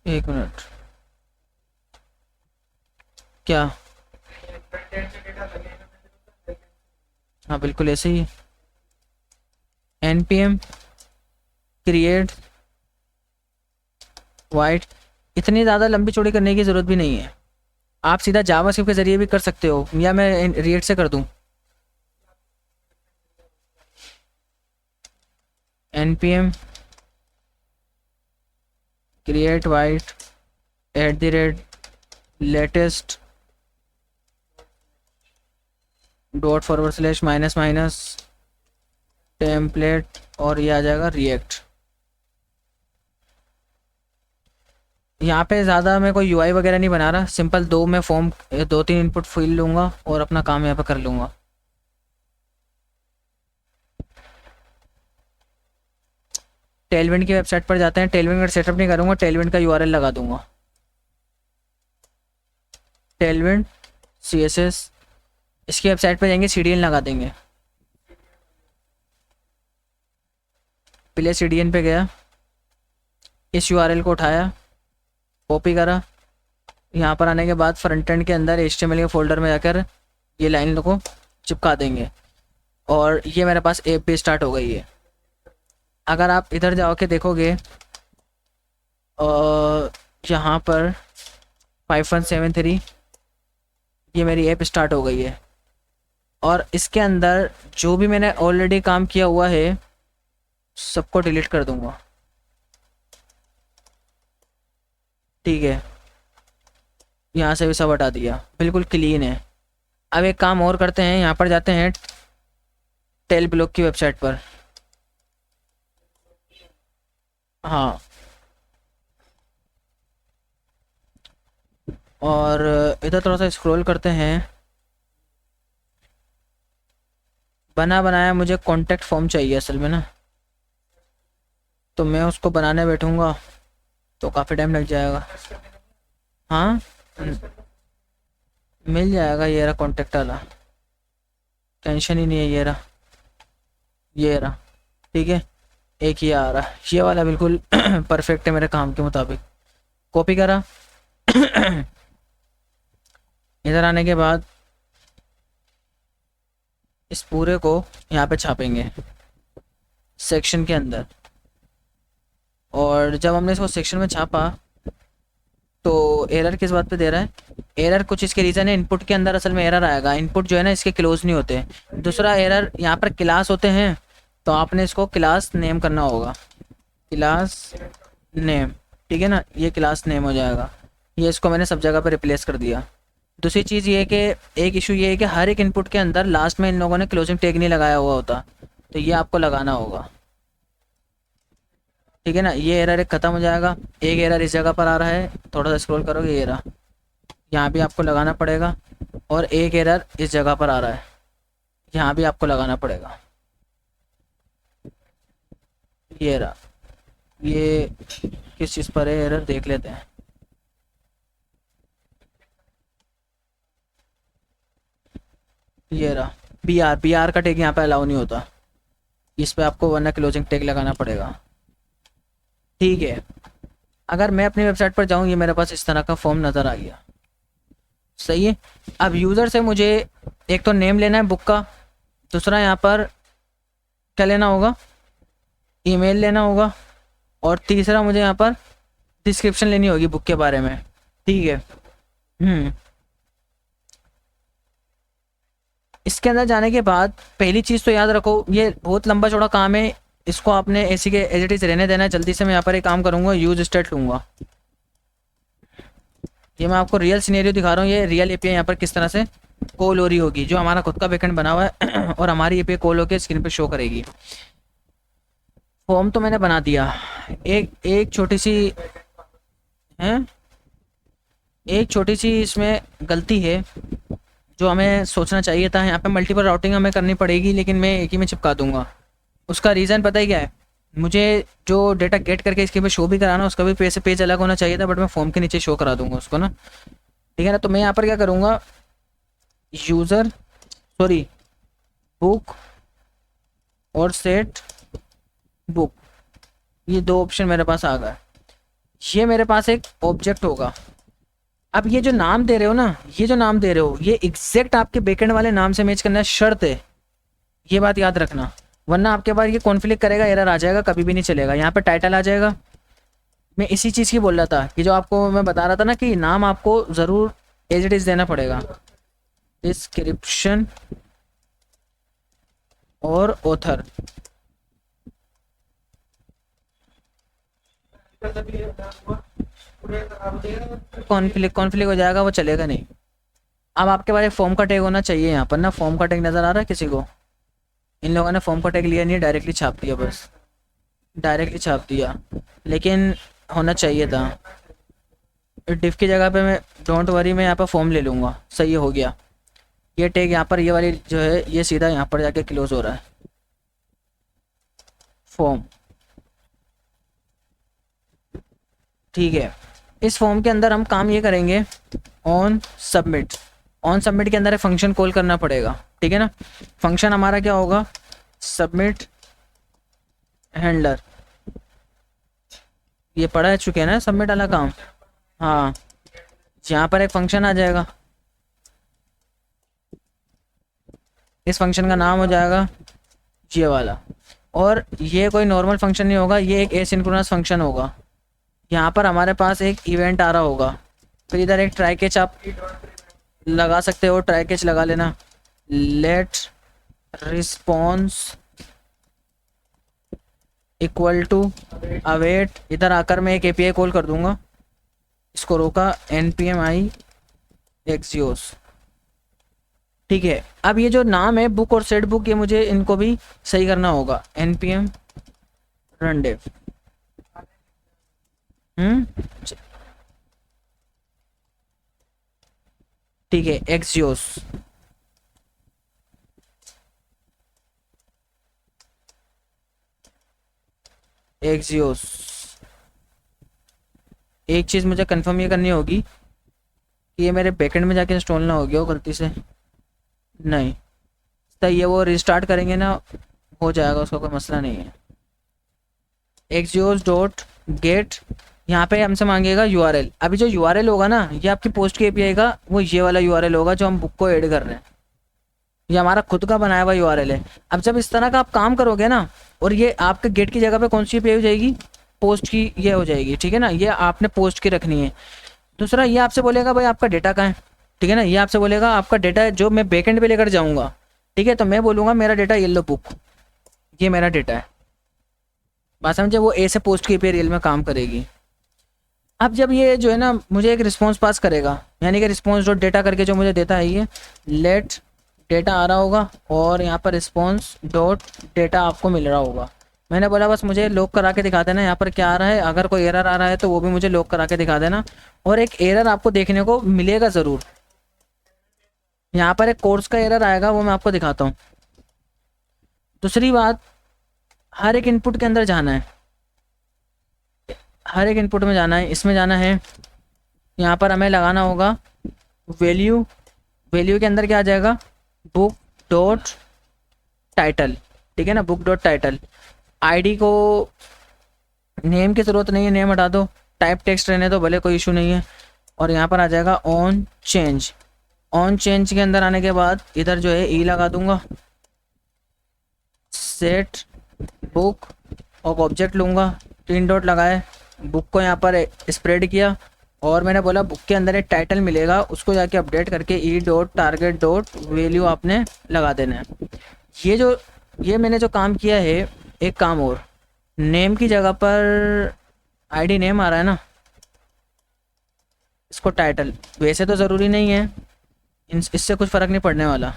एक मिनट, क्या, हाँ बिल्कुल ऐसे ही, npm क्रिएट वाइट। इतनी ज़्यादा लंबी चौड़ी करने की ज़रूरत भी नहीं है, आप सीधा जावास्क्रिप्ट के ज़रिए भी कर सकते हो, या मैं रिएक्ट से कर दूँ। npm create white @latest $/ template, और ये आ जाएगा रिएक्ट। यहाँ पे ज़्यादा मैं कोई यूआई वगैरह नहीं बना रहा, सिंपल दो मैं फॉर्म 2-3 इनपुट फिल लूँगा और अपना काम यहाँ पे कर लूँगा। टेलविंड की वेबसाइट पर जाते हैं। टेलविंड का सेटअप नहीं करूँगा, टेलविंड का यूआरएल लगा दूंगा, टेलविंड CSS। इसकी वेबसाइट पर जाएंगे, CDN लगा देंगे। पहले CDN पे गया, इस यूआरएल को उठाया, कॉपी करा, यहाँ पर आने के बाद फ्रंट एंड के अंदर HTML के फोल्डर में जाकर ये लाइन को चिपका देंगे, और ये मेरे पास ऐप भी स्टार्ट हो गई है। अगर आप इधर जाओ के देखोगे, यहाँ पर 5173 ये मेरी ऐप स्टार्ट हो गई है, और इसके अंदर जो भी मैंने ऑलरेडी काम किया हुआ है सबको डिलीट कर दूंगा, ठीक है। यहाँ से भी सब हटा दिया, बिल्कुल क्लीन है। अब एक काम और करते हैं, यहाँ पर जाते हैं टेल ब्लॉक की वेबसाइट पर, हाँ, और इधर थोड़ा सा स्क्रॉल करते हैं। बना बनाया मुझे कॉन्टेक्ट फॉर्म चाहिए असल में ना, तो मैं उसको बनाने बैठूंगा तो काफ़ी टाइम लग जाएगा। हाँ मिल जाएगा, ये रहा कॉन्टेक्ट वाला, टेंशन ही नहीं है। ये रहा, ये रहा, ठीक है। एक ये आ रहा, ये वाला बिल्कुल परफेक्ट है मेरे काम के मुताबिक। कॉपी करा इधर आने के बाद इस पूरे को यहाँ पे छापेंगे सेक्शन के अंदर। और जब हमने इसको सेक्शन में छापा तो एरर किस बात पे दे रहा है? एरर कुछ इसके रीज़न है, इनपुट के अंदर असल में एरर आएगा, इनपुट जो है ना इसके क्लोज नहीं होते। दूसरा एरर यहाँ पर क्लास होते हैं, तो आपने इसको क्लास नेम करना होगा, क्लास नेम, ठीक है ना, ये क्लास नेम हो जाएगा। ये इसको मैंने सब जगह पर रिप्लेस कर दिया। दूसरी चीज़ ये है कि एक इशू ये है कि हर एक इनपुट के अंदर लास्ट में इन लोगों ने क्लोजिंग टैग नहीं लगाया हुआ होता, तो ये आपको लगाना होगा, ठीक है ना। ये एरर एक ख़त्म हो जाएगा। एक एरर इस जगह पर आ रहा है, थोड़ा सा स्क्रॉल करोगे ये रहा, यहाँ भी आपको लगाना पड़ेगा। और एक एरर इस जगह पर आ रहा है, यहाँ भी आपको लगाना पड़ेगा। ये रहा, ये किस चीज़ पर है एरर देख लेते हैं। ये रहा बी आर का टैग यहाँ पे अलाउ नहीं होता, इस पे आपको वरना क्लोजिंग टैग लगाना पड़ेगा, ठीक है। अगर मैं अपनी वेबसाइट पर जाऊँ, ये मेरे पास इस तरह का फॉर्म नज़र आ गया, सही है। अब यूज़र से मुझे एक तो नेम लेना है बुक का, दूसरा यहाँ पर क्या लेना होगा, ईमेल लेना होगा, और तीसरा मुझे यहाँ पर डिस्क्रिप्शन लेनी होगी बुक के बारे में, ठीक है। इसके अंदर जाने के बाद पहली चीज़ तो याद रखो, ये बहुत लंबा चौड़ा काम है, इसको आपने ऐसी के एज इट इज़ रहने देना है। जल्दी से मैं यहाँ पर एक काम करूँगा, यूज स्टेट लूँगा। ये मैं आपको रियल सिनेरियो दिखा रहा हूँ, ये रियल एपीआई यहाँ पर किस तरह से कॉल हो रही होगी, जो हमारा खुद का बैकएंड बना हुआ है और हमारी एपीआई कॉल होकर स्क्रीन पे शो करेगी। फॉर्म तो मैंने बना दिया, एक छोटी सी है, एक छोटी सी इसमें गलती है जो हमें सोचना चाहिए था। यहाँ पे मल्टीपल राउटिंग हमें करनी पड़ेगी, लेकिन मैं एक ही में चिपका दूंगा। उसका रीज़न पता ही क्या है, मुझे जो डेटा गेट करके इसके पे शो भी कराना, उसका भी पेज अलग होना चाहिए था, बट मैं फॉर्म के नीचे शो करा दूंगा उसको ना, ठीक है ना। तो मैं यहाँ पर क्या करूँगा, यूज़र सॉरी बुक और सेट बुक, ये दो ऑप्शन मेरे पास आ गए। ये मेरे पास एक ऑब्जेक्ट होगा। अब ये जो नाम दे रहे हो ना, ये जो नाम दे रहे हो, ये एग्जैक्ट आपके बैकएंड वाले नाम से मैच करना शर्त है, ये बात याद रखना, वरना आपके पास ये कॉन्फ्लिक्ट करेगा, एरर आ जाएगा, कभी भी नहीं चलेगा। यहाँ पे टाइटल आ जाएगा। मैं इसी चीज़ की बोल रहा था कि जो आपको मैं बता रहा था ना कि नाम आपको ज़रूर एज इट इज़ देना पड़ेगा, डिस्क्रिप्शन और ऑथर। कॉन्फ्लिक्ट हो जाएगा, वो चलेगा नहीं। अब आपके पास एक फॉर्म का टैग होना चाहिए यहाँ पर ना, फॉर्म का टैग नज़र आ रहा है किसी को? इन लोगों ने फॉर्म का टैग लिया नहीं, डायरेक्टली छाप दिया, बस डायरेक्टली छाप दिया, लेकिन होना चाहिए था। डिफ की जगह पे मैं डोंट वरी मैं यहाँ पर फॉर्म ले लूँगा, सही हो गया। ये टैग यहाँ पर, ये वाली जो है ये सीधा यहाँ पर जाके क्लोज हो रहा है, फॉर्म, ठीक है। इस फॉर्म के अंदर हम काम ये करेंगे, ऑन सबमिट के अंदर एक फंक्शन कॉल करना पड़ेगा, ठीक है ना। फंक्शन हमारा क्या होगा, सबमिट हैंडलर, ये पढ़ा चुके हैं ना सबमिट वाला काम, हाँ। यहाँ पर एक फंक्शन आ जाएगा, इस फंक्शन का नाम हो जाएगा ये वाला, और ये कोई नॉर्मल फंक्शन नहीं होगा, ये एक एसिंक्रोनस फंक्शन होगा। यहाँ पर हमारे पास एक इवेंट आ रहा होगा, फिर इधर एक ट्राई कैच आप लगा सकते हो, ट्राई कैच लगा लेना, let response equal to await. इधर आकर मैं एक एपीआई कॉल कर दूंगा, इसको रोका, npm i एग्जियोस, ठीक है। अब ये जो नाम है बुक और सेट बुक, ये मुझे इनको भी सही करना होगा, npm रनडेव, ठीक है, एक्सियोस, एक चीज़ मुझे कंफर्म ये करनी होगी कि ये मेरे बैकएंड में जाके इंस्टॉल ना हो गया हो गलती से, नहीं तो ये वो रिस्टार्ट करेंगे ना, हो जाएगा, उसका कोई मसला नहीं है। एक्सियोस डॉट गेट, यहाँ पे हमसे मांगेगा यूआरएल। अभी जो यूआरएल होगा ना, ये आपकी पोस्ट की एपीआई का वो ये वाला यूआरएल होगा जो हम बुक को ऐड कर रहे हैं, ये हमारा खुद का बनाया हुआ यूआरएल है। अब जब इस तरह का आप काम करोगे ना, और ये आपके गेट की जगह पे कौन सी पे हो जाएगी, पोस्ट की ये हो जाएगी, ठीक है ना, ये आपने पोस्ट की रखनी है। दूसरा ये आपसे बोलेगा भाई आपका डेटा कहाँ है, ठीक है ना, ये आपसे बोलेगा आपका डेटा जो मैं बैकएंड पे लेकर जाऊंगा, ठीक है, तो मैं बोलूँगा मेरा डेटा येलो बुक, ये मेरा डेटा है, बात समझे, वो ए से पोस्ट की पे रियल में काम करेगी। अब जब ये जो है ना मुझे एक रिस्पॉन्स पास करेगा, यानी कि रिस्पॉन्स डॉट डेटा करके जो मुझे देता है, ये लेट डेटा आ रहा होगा और यहाँ पर रिस्पॉन्स डॉट डेटा आपको मिल रहा होगा। मैंने बोला बस मुझे लॉक करा के दिखा देना यहाँ पर क्या आ रहा है, अगर कोई एरर आ रहा है तो वो भी मुझे लॉक करा के दिखा देना। और एक एरर आपको देखने को मिलेगा ज़रूर, यहाँ पर एक कोर्स का एरर आएगा, वो मैं आपको दिखाता हूँ। दूसरी बात, हर एक इनपुट के अंदर जाना है, हर एक इनपुट में जाना है, इसमें जाना है, यहाँ पर हमें लगाना होगा वैल्यू, वैल्यू के अंदर क्या आ जाएगा, बुक डॉट टाइटल, ठीक है ना, बुक डॉट टाइटल। आईडी को नेम की ज़रूरत नहीं है, नेम हटा दो, टाइप टेक्स्ट रहने दो भले, कोई इशू नहीं है। और यहाँ पर आ जाएगा ऑन चेंज, ऑन चेंज के अंदर आने के बाद इधर जो है ई लगा दूंगा, सेट बुक, और ऑब्जेक्ट लूँगा, 3 डॉट लगाए, बुक को यहाँ पर स्प्रेड किया, और मैंने बोला बुक के अंदर एक टाइटल मिलेगा, उसको जाके अपडेट करके E dot target dot value आपने लगा देना है। ये मैंने जो काम किया है, एक काम और, नेम की जगह पर आईडी नेम आ रहा है ना, इसको टाइटल, वैसे तो ज़रूरी नहीं है, इससे कुछ फ़र्क नहीं पड़ने वाला,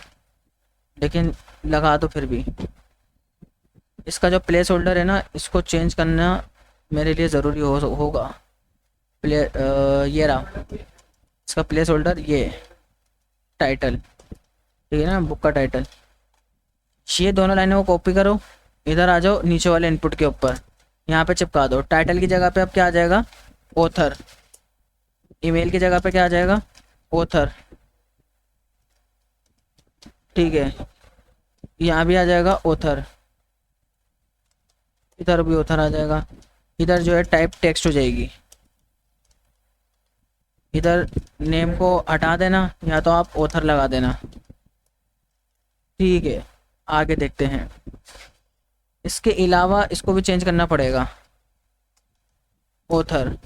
लेकिन लगा दो फिर भी। इसका जो प्लेस होल्डर है ना, इसको चेंज करना मेरे लिए ज़रूरी होगा। ये रहा इसका प्लेस होल्डर, ये टाइटल, ठीक है ना, बुक का टाइटल। ये दोनों लाइनों को कॉपी करो, इधर आ जाओ नीचे वाले इनपुट के ऊपर, यहाँ पे चिपका दो। टाइटल की जगह पे अब क्या आ जाएगा, ऑथर। ईमेल की जगह पे क्या आ जाएगा, ऑथर, ठीक है, यहाँ भी आ जाएगा ऑथर, इधर भी ऑथर आ जाएगा। इधर जो है टाइप टेक्स्ट हो जाएगी, इधर नेम को हटा देना, या तो आप ऑथर लगा देना, ठीक है। आगे देखते हैं, इसके अलावा इसको भी चेंज करना पड़ेगा, ऑथर,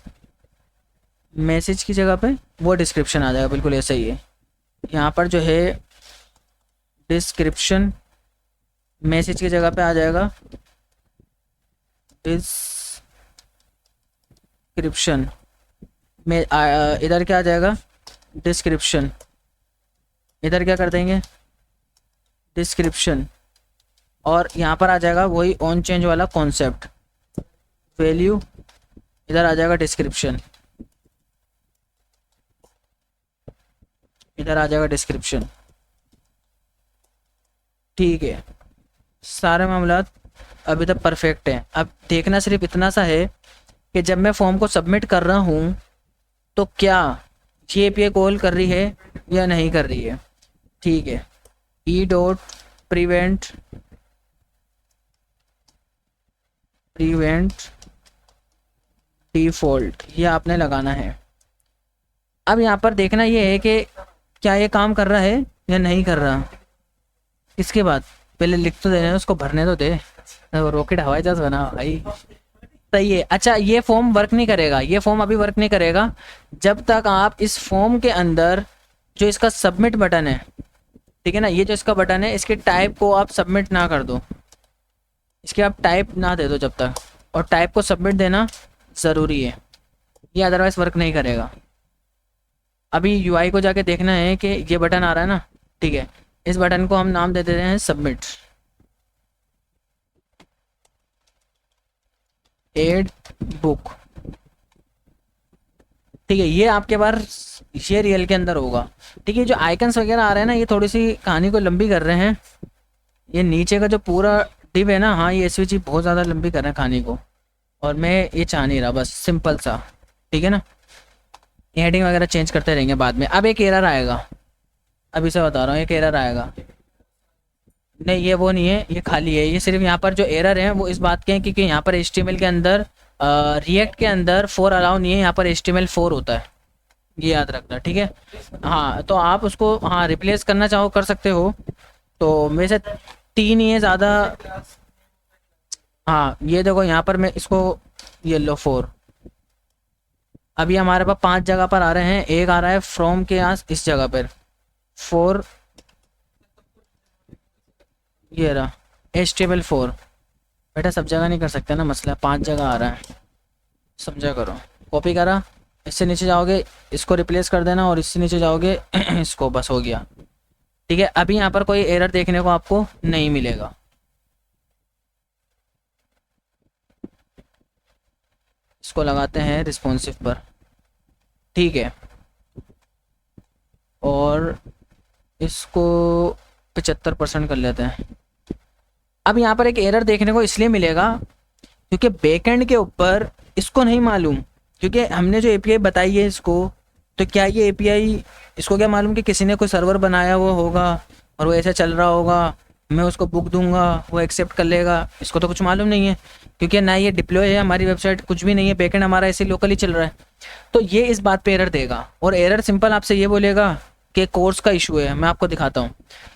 मैसेज की जगह पे वो डिस्क्रिप्शन आ जाएगा, बिल्कुल ऐसा ही है। यहाँ पर जो है डिस्क्रिप्शन, मैसेज की जगह पे आ जाएगा डिस्क्रिप्शन में, इधर क्या आ जाएगा, डिस्क्रिप्शन, इधर क्या कर देंगे, डिस्क्रिप्शन, और यहाँ पर आ जाएगा वही ऑन चेंज वाला कॉन्सेप्ट, वैल्यू, इधर आ जाएगा डिस्क्रिप्शन, इधर आ जाएगा डिस्क्रिप्शन, ठीक है। सारे मामला अभी तक परफेक्ट हैं। अब देखना सिर्फ इतना सा है कि जब मैं फॉर्म को सबमिट कर रहा हूँ तो क्या ये API कॉल कर रही है या नहीं कर रही है, ठीक है। ई डॉट प्रिवेंट डिफ़ॉल्ट, ये आपने लगाना है। अब यहाँ पर देखना ये है कि क्या ये काम कर रहा है या नहीं कर रहा। इसके बाद पहले लिख तो देना, उसको भरने तो दे, रॉकेट हवाई जहाज बना भाई, सही है। अच्छा, ये फॉर्म वर्क नहीं करेगा, ये फॉर्म अभी वर्क नहीं करेगा जब तक आप इस फॉर्म के अंदर जो इसका सबमिट बटन है, ठीक है ना, ये जो इसका बटन है, इसके टाइप को आप सबमिट ना कर दो, इसके आप टाइप ना दे दो जब तक, और टाइप को सबमिट देना ज़रूरी है, ये अदरवाइज वर्क नहीं करेगा। अभी UI को जाके देखना है कि ये बटन आ रहा है ना, ठीक है, इस बटन को हम नाम दे देते हैं सबमिट, एड बुक, ठीक है। ये आपके पास ये रियल के अंदर होगा, ठीक है। जो आइकन्स वगैरह आ रहे हैं ना, ये थोड़ी सी कहानी को लंबी कर रहे हैं। ये नीचे का जो पूरा डिव है ना, हाँ, ये SVG बहुत ज़्यादा लंबी कर रहे हैं कहानी को, और मैं ये चाह नहीं रहा, बस सिंपल सा, ठीक है ना। हेडिंग वगैरह चेंज करते रहेंगे बाद में। अब एक एरर आएगा, अभी से बता रहा हूँ, एक एरर आएगा, नहीं ये वो नहीं है, ये खाली है। ये सिर्फ यहाँ पर जो एरर है वो इस बात के हैं क्योंकि यहाँ पर HTML के अंदर रिएक्ट के अंदर 4 अलाउ नहीं है, यहाँ पर HTML 4 होता है, ये याद रखना, ठीक है। हाँ, तो आप उसको हाँ रिप्लेस करना चाहो कर सकते हो, तो मेरे से 3 ही है ज़्यादा। हाँ ये देखो यहाँ पर मैं इसको, ये लो 4। अभी हमारे पास 5 जगह पर आ रहे हैं, एक आ रहा है फ्रॉम के यहाँ इस जगह पर 4, ये रहा HTML4। बेटा सब जगह नहीं कर सकते ना, मसला 5 जगह आ रहा है, समझा करो। कॉपी करा, इससे नीचे जाओगे इसको रिप्लेस कर देना, और इससे नीचे जाओगे इसको, बस हो गया। ठीक है, अभी यहाँ पर कोई एरर देखने को आपको नहीं मिलेगा। इसको लगाते हैं रिस्पॉन्सिव पर, ठीक है, और इसको 75% कर लेते हैं। अब यहाँ पर एक एरर देखने को इसलिए मिलेगा क्योंकि बैकएंड के ऊपर इसको नहीं मालूम, क्योंकि हमने जो एपीआई बताई है इसको, तो क्या ये एपीआई इसको क्या मालूम कि किसी ने कोई सर्वर बनाया हुआ होगा और वो ऐसा चल रहा होगा, मैं उसको बुक दूंगा वो एक्सेप्ट कर लेगा, इसको तो कुछ मालूम नहीं है, क्योंकि ना ये डिप्लॉय है हमारी वेबसाइट, कुछ भी नहीं है, बैकएंड हमारा ऐसे लोकली चल रहा है। तो ये इस बात पे एरर देगा, और एरर सिंपल आपसे ये बोलेगा कि कोर्स का इशू है। मैं आपको दिखाता हूँ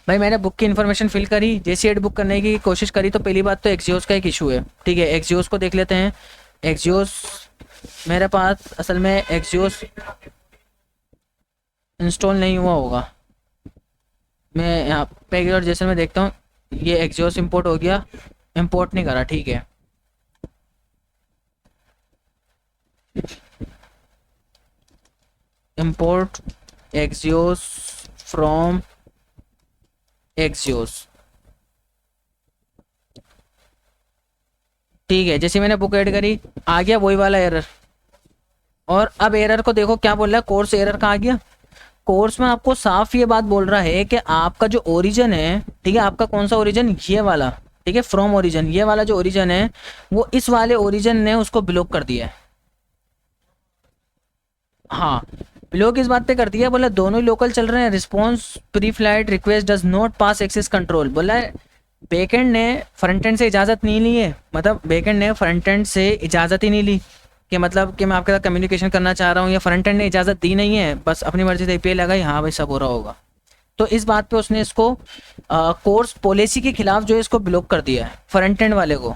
भाई, मैंने बुक की इन्फॉर्मेशन फिल करी, जैसी एड बुक करने की कोशिश करी, तो पहली बात तो एक्सियोस का एक इशू है। ठीक है, एक्सियोस को देख लेते हैं। एक्सियोस मेरे पास असल में एक्सियोस इंस्टॉल नहीं हुआ होगा, मैं यहाँ पैकेज और जैसे मैं देखता हूँ ये एक्सियोस इंपोर्ट हो गया, इंपोर्ट नहीं करा, ठीक है। इंपोर्ट एक्सियोस फ्रॉम एक्सियोस, ठीक है। जैसे मैंने बुक ऐड करी आ गया वही वाला एरर, और अब एरर को देखो क्या बोल रहा है, कोर्स एरर का आ गया। कोर्स में आपको साफ ये बात बोल रहा है कि आपका जो ओरिजिन है, ठीक है, आपका कौन सा ओरिजिन, ये वाला, ठीक है, फ्रॉम ओरिजिन, ये वाला जो ओरिजिन है वो इस वाले ओरिजिन ने उसको ब्लॉक कर दिया है। हाँ, ब्लॉक इस बात पे कर दिया, बोला दोनों ही लोकल चल रहे हैं, response preflight request does not pass access control, बोला है बैकएंड ने फ्रंट एंड से इजाज़त नहीं ली है, मतलब बैकएंड ने फ्रंट एंड से इजाज़त ही नहीं ली, कि मतलब कि मैं आपके साथ कम्युनिकेशन करना चाह रहा हूँ, या फ्रंट एंड ने इजाज़त दी नहीं है, बस अपनी मर्जी से एपीआई लगाई, हाँ भाई सब हो रहा होगा। तो इस बात पे उसने इसको कोर्स पॉलिसी के खिलाफ जो है इसको ब्लॉक कर दिया है फ्रंट एंड वाले को,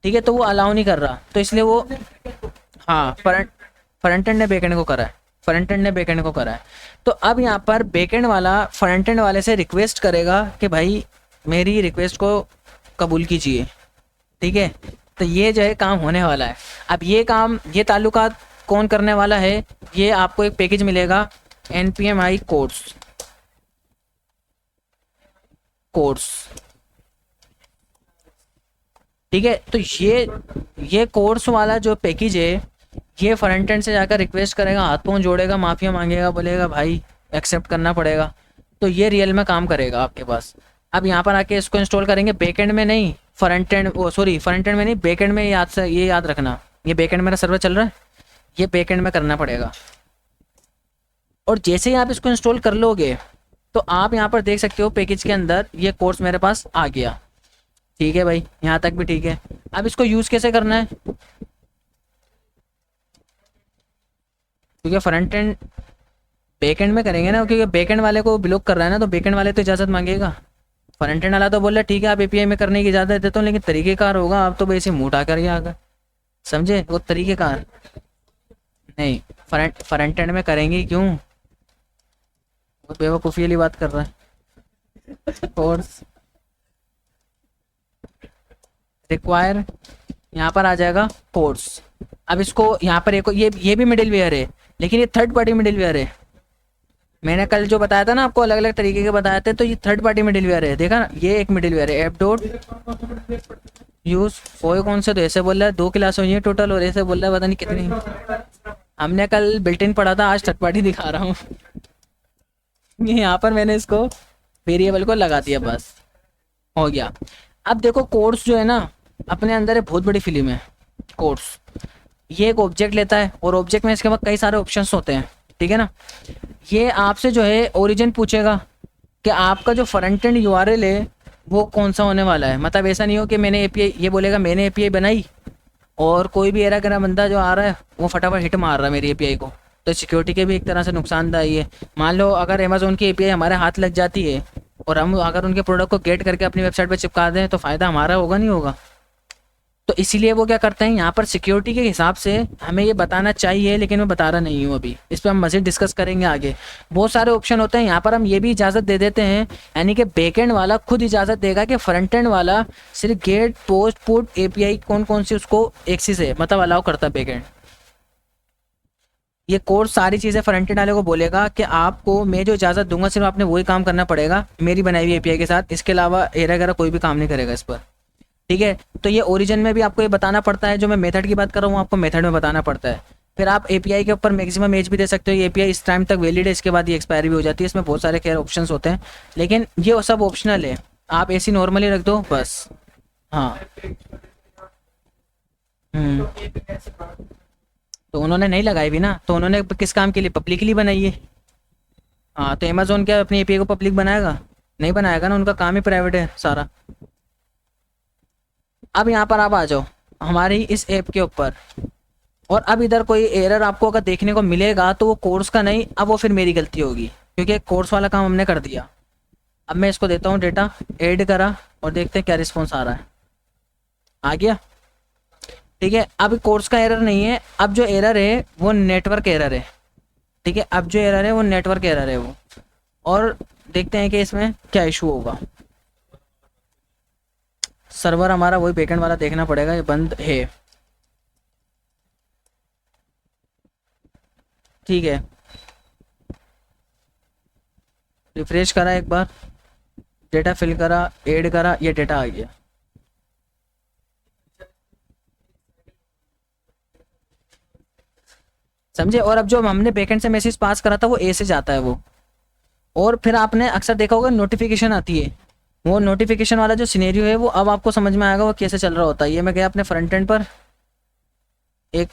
ठीक है, तो वो अलाउ नहीं कर रहा, तो इसलिए वो, हाँ फ्रंट एंड ने बैकएंड को करा है, फ्रंट एंड ने बैकएंड को करा है। तो अब यहाँ पर बैकएंड वाला फ्रंट एंड वाले से रिक्वेस्ट करेगा कि भाई मेरी रिक्वेस्ट को कबूल कीजिए, ठीक है। तो ये जो है काम होने वाला है। अब ये काम, ये ताल्लुकात कौन करने वाला है, ये आपको एक पैकेज मिलेगा npmi कोर्स, ठीक है। तो ये कोर्स वाला जो पैकेज है, ये फ्रंट एंड से जाकर रिक्वेस्ट करेगा, हाथ पाँव जोड़ेगा, माफिया मांगेगा, बोलेगा भाई एक्सेप्ट करना पड़ेगा, तो ये रियल में काम करेगा आपके पास। अब यहाँ पर आके इसको इंस्टॉल करेंगे, बैकएंड में नहीं, front end, oh sorry front end में नहीं, बैकएंड में, ये याद रखना, ये बैकएंड मेरा सर्वर चल रहा है, ये बैकएंड में करना पड़ेगा। और जैसे ही आप इसको इंस्टॉल कर लोगे तो आप यहाँ पर देख सकते हो पैकेज के अंदर ये कोर्स मेरे पास आ गया, ठीक है भाई, यहाँ तक भी ठीक है। अब इसको यूज़ कैसे करना है, क्योंकि फ्रंट एंड बैकएंड में करेंगे ना, क्योंकि बैकएंड वाले को ब्लॉक कर रहा है ना, तो बैकएंड वाले तो इजाज़त मांगेगा। फ्रंट एंड वाला तो बोल रहा है ठीक है आप एपीआई में करने की इजाज़त देता हूँ, लेकिन तरीक़ेकार होगा, आप तो वैसे मुँह उठा कर ही आ गए, समझे, वो तरीक़ेकार नहीं, फ्रंट एंड में करेंगे क्यों, वो बेवकूफ़ी वाली बात कर रहा है। कोर्स रिक्वायर, यहाँ पर आ जाएगा कोर्स। अब इसको यहाँ पर एक ये भी मिडिलवेयर है, लेकिन ये थर्ड पार्टी मिडिलवेयर है। मैंने कल जो बताया था ना आपको, अलग अलग तरीके के बताए थे, तो ये थर्ड पार्टी मिडिलवेयर है, देखा ना, ये एक मिडिलवेयर है, ऐप डॉट यूज, वो कौन से, तो ऐसे बोल रहा है 2 क्लास हुई है टोटल, और ऐसे बोल रहा है पता नहीं कितनी, हमने कल बिल्ट इन पढ़ा था, आज थर्ड पार्टी दिखा रहा हूँ। यहाँ पर मैंने इसको वेरिएबल को लगा दिया, बस हो गया। अब देखो कोर्स जो है ना अपने अंदर है बहुत बड़ी फिल्म है। कोर्स ये एक ऑब्जेक्ट लेता है, और ऑब्जेक्ट में इसके बाद कई सारे ऑप्शंस होते हैं, ठीक है ना। ये आपसे जो है ओरिजिन पूछेगा कि आपका जो फ्रंट एंड यूआरएल है वो कौन सा होने वाला है, मतलब ऐसा नहीं हो कि मैंने एपीआई, ये बोलेगा मैंने एपीआई बनाई और कोई भी एरा करा बंदा जो आ रहा है वो फटाफट हिट मार रहा है मेरी एपीआई को, तो सिक्योरिटी के भी एक तरह से नुकसानदायी है। मान लो अगर अमेज़ॉन की एपीआई हमारे हाथ लग जाती है और हम अगर उनके प्रोडक्ट को गेट करके अपनी वेबसाइट पे चिपका दें तो फ़ायदा हमारा होगा नहीं होगा। तो इसीलिए वो क्या करते हैं यहाँ पर सिक्योरिटी के हिसाब से हमें ये बताना चाहिए, लेकिन मैं बता रहा नहीं हूँ अभी, इस पर हम मज़ीद डिस्कस करेंगे आगे। बहुत सारे ऑप्शन होते हैं यहाँ पर, हम ये भी इजाज़त दे देते हैं, यानी कि बैकएंड वाला खुद इजाज़त देगा कि फ्रंट एंड वाला सिर्फ गेट पोस्ट पुट एपीआई कौन कौन सी उसको एक्सेस है, मतलब अलाउ करता है बैकएंड। ये कोर्स सारी चीज़ें फ्रंट एंड वाले को बोलेगा कि आपको मैं जो इजाज़त दूंगा सिर्फ आपने वही काम करना पड़ेगा मेरी बनाई हुई एपीआई के साथ, इसके अलावा एरा वगैरह कोई भी काम नहीं करेगा इस पर। ठीक है, तो ये ओरिजिन में भी आपको ये बताना पड़ता है, जो मैं मेथड की बात कर रहा हूँ आपको मेथड में बताना पड़ता है। फिर आप एपीआई के ऊपर मैक्सिमम एज भी दे सकते हो, ये एपीआई इस टाइम तक वैलिड है, इसके बाद ये एक्सपायरी भी हो जाती है। इसमें बहुत सारे खैर ऑप्शंस होते हैं, लेकिन ये सब ऑप्शनल है, आप ऐसी नॉर्मली रख दो बस। हाँ। हम्म। तो उन्होंने नहीं लगाई भी ना, तो उन्होंने किस काम के लिए, पब्लिकली बनाई है। हाँ, तो अमेजोन क्या अपनी एपीआई को पब्लिक बनाएगा? नहीं बनाएगा ना, उनका काम ही प्राइवेट है सारा। अब यहाँ पर आप आ जाओ हमारी इस ऐप के ऊपर, और अब इधर कोई एरर आपको अगर देखने को मिलेगा तो वो कोर्स का नहीं, अब वो फिर मेरी गलती होगी, क्योंकि कोर्स वाला काम हमने कर दिया। अब मैं इसको देता हूँ डेटा, ऐड करा, और देखते हैं क्या रिस्पॉन्स आ रहा है। आ गया? ठीक है, अब कोर्स का एरर नहीं है, अब जो एरर है वो नेटवर्क एरर है। ठीक है, अब जो एरर है वो नेटवर्क एरर है वो, और देखते हैं कि इसमें क्या इशू होगा। सर्वर हमारा वही बैकएंड वाला देखना पड़ेगा, ये बंद है। ठीक है, रिफ्रेश करा एक बार, डेटा फिल करा, ऐड करा, ये डेटा आ गया। समझे? और अब जो हमने बैकएंड से मैसेज पास करा था वो ए से जाता है वो, और फिर आपने अक्सर देखा होगा नोटिफिकेशन आती है, वो नोटिफिकेशन वाला जो सिनेरियो है वो अब आपको समझ में आएगा वो कैसे चल रहा होता है। ये मैं गया अपने फ्रंट एंड पर, एक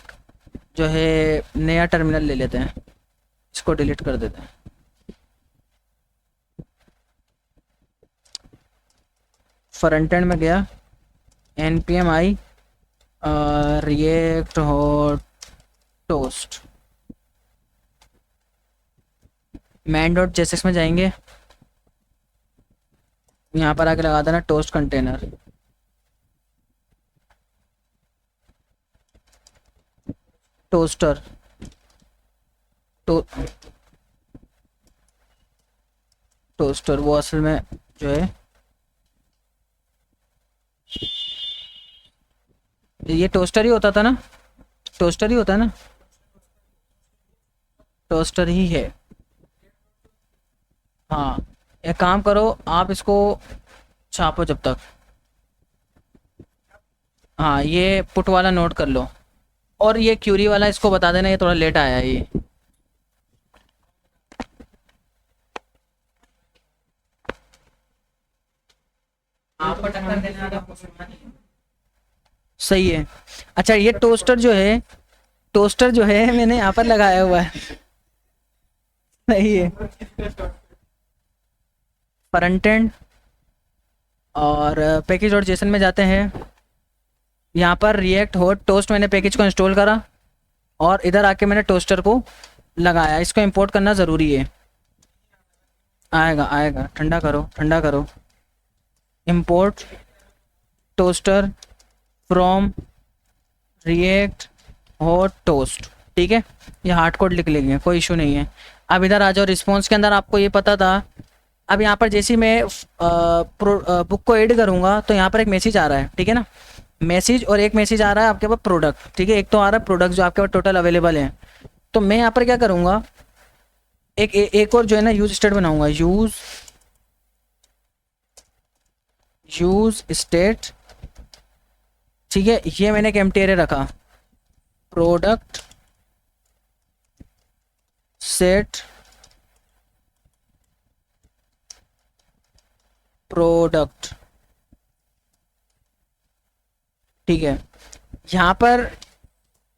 जो है नया टर्मिनल ले लेते हैं, इसको डिलीट कर देते हैं। फ्रंट एंड में गया, npm I react hot toast, main.jsx में जाएंगे, यहाँ पर आके लगा देना टोस्ट कंटेनर, टोस्टर टोस्टर वो असल में जो है ये टोस्टर ही होता था ना, टोस्टर ही होता है ना, टोस्टर ही है। हाँ, एक काम करो आप इसको छापो जब तक। हाँ, ये पुट वाला नोट कर लो, और ये क्यूरी वाला इसको बता देना, ये थोड़ा लेट आया है ये। आपको टक्कर देने वाला आपको सुनना नहीं है। सही है। अच्छा, ये टोस्टर जो है, टोस्टर जो है मैंने यहाँ पर लगाया हुआ है। सही है। फ्रंट एंड और पैकेज और जेसन में जाते हैं, यहाँ पर रिएक्ट हॉट टोस्ट मैंने पैकेज को इंस्टॉल करा, और इधर आके मैंने टोस्टर को लगाया। इसको इंपोर्ट करना ज़रूरी है। आएगा आएगा, ठंडा करो ठंडा करो। Import toaster from react hot toast. ठीक है, ये हार्ड कोड लिख लेंगे, कोई इशू नहीं है। अब इधर आ जाओ, रिस्पॉन्स के अंदर आपको ये पता था। अब यहाँ पर जैसे मैं बुक को ऐड करूँगा तो यहाँ पर एक मैसेज आ रहा है, ठीक है ना, मैसेज, और एक मैसेज आ रहा है आपके पास प्रोडक्ट। ठीक है, एक तो आ रहा है प्रोडक्ट जो आपके पास टोटल अवेलेबल है। तो मैं यहाँ पर क्या करूँगा, एक और जो है ना यूज स्टेट बनाऊंगा, यूज स्टेट। ठीक है, ये मैंने एक एम्प्टी एरे रखा, प्रोडक्ट सेट प्रोडक्ट। ठीक है, यहाँ पर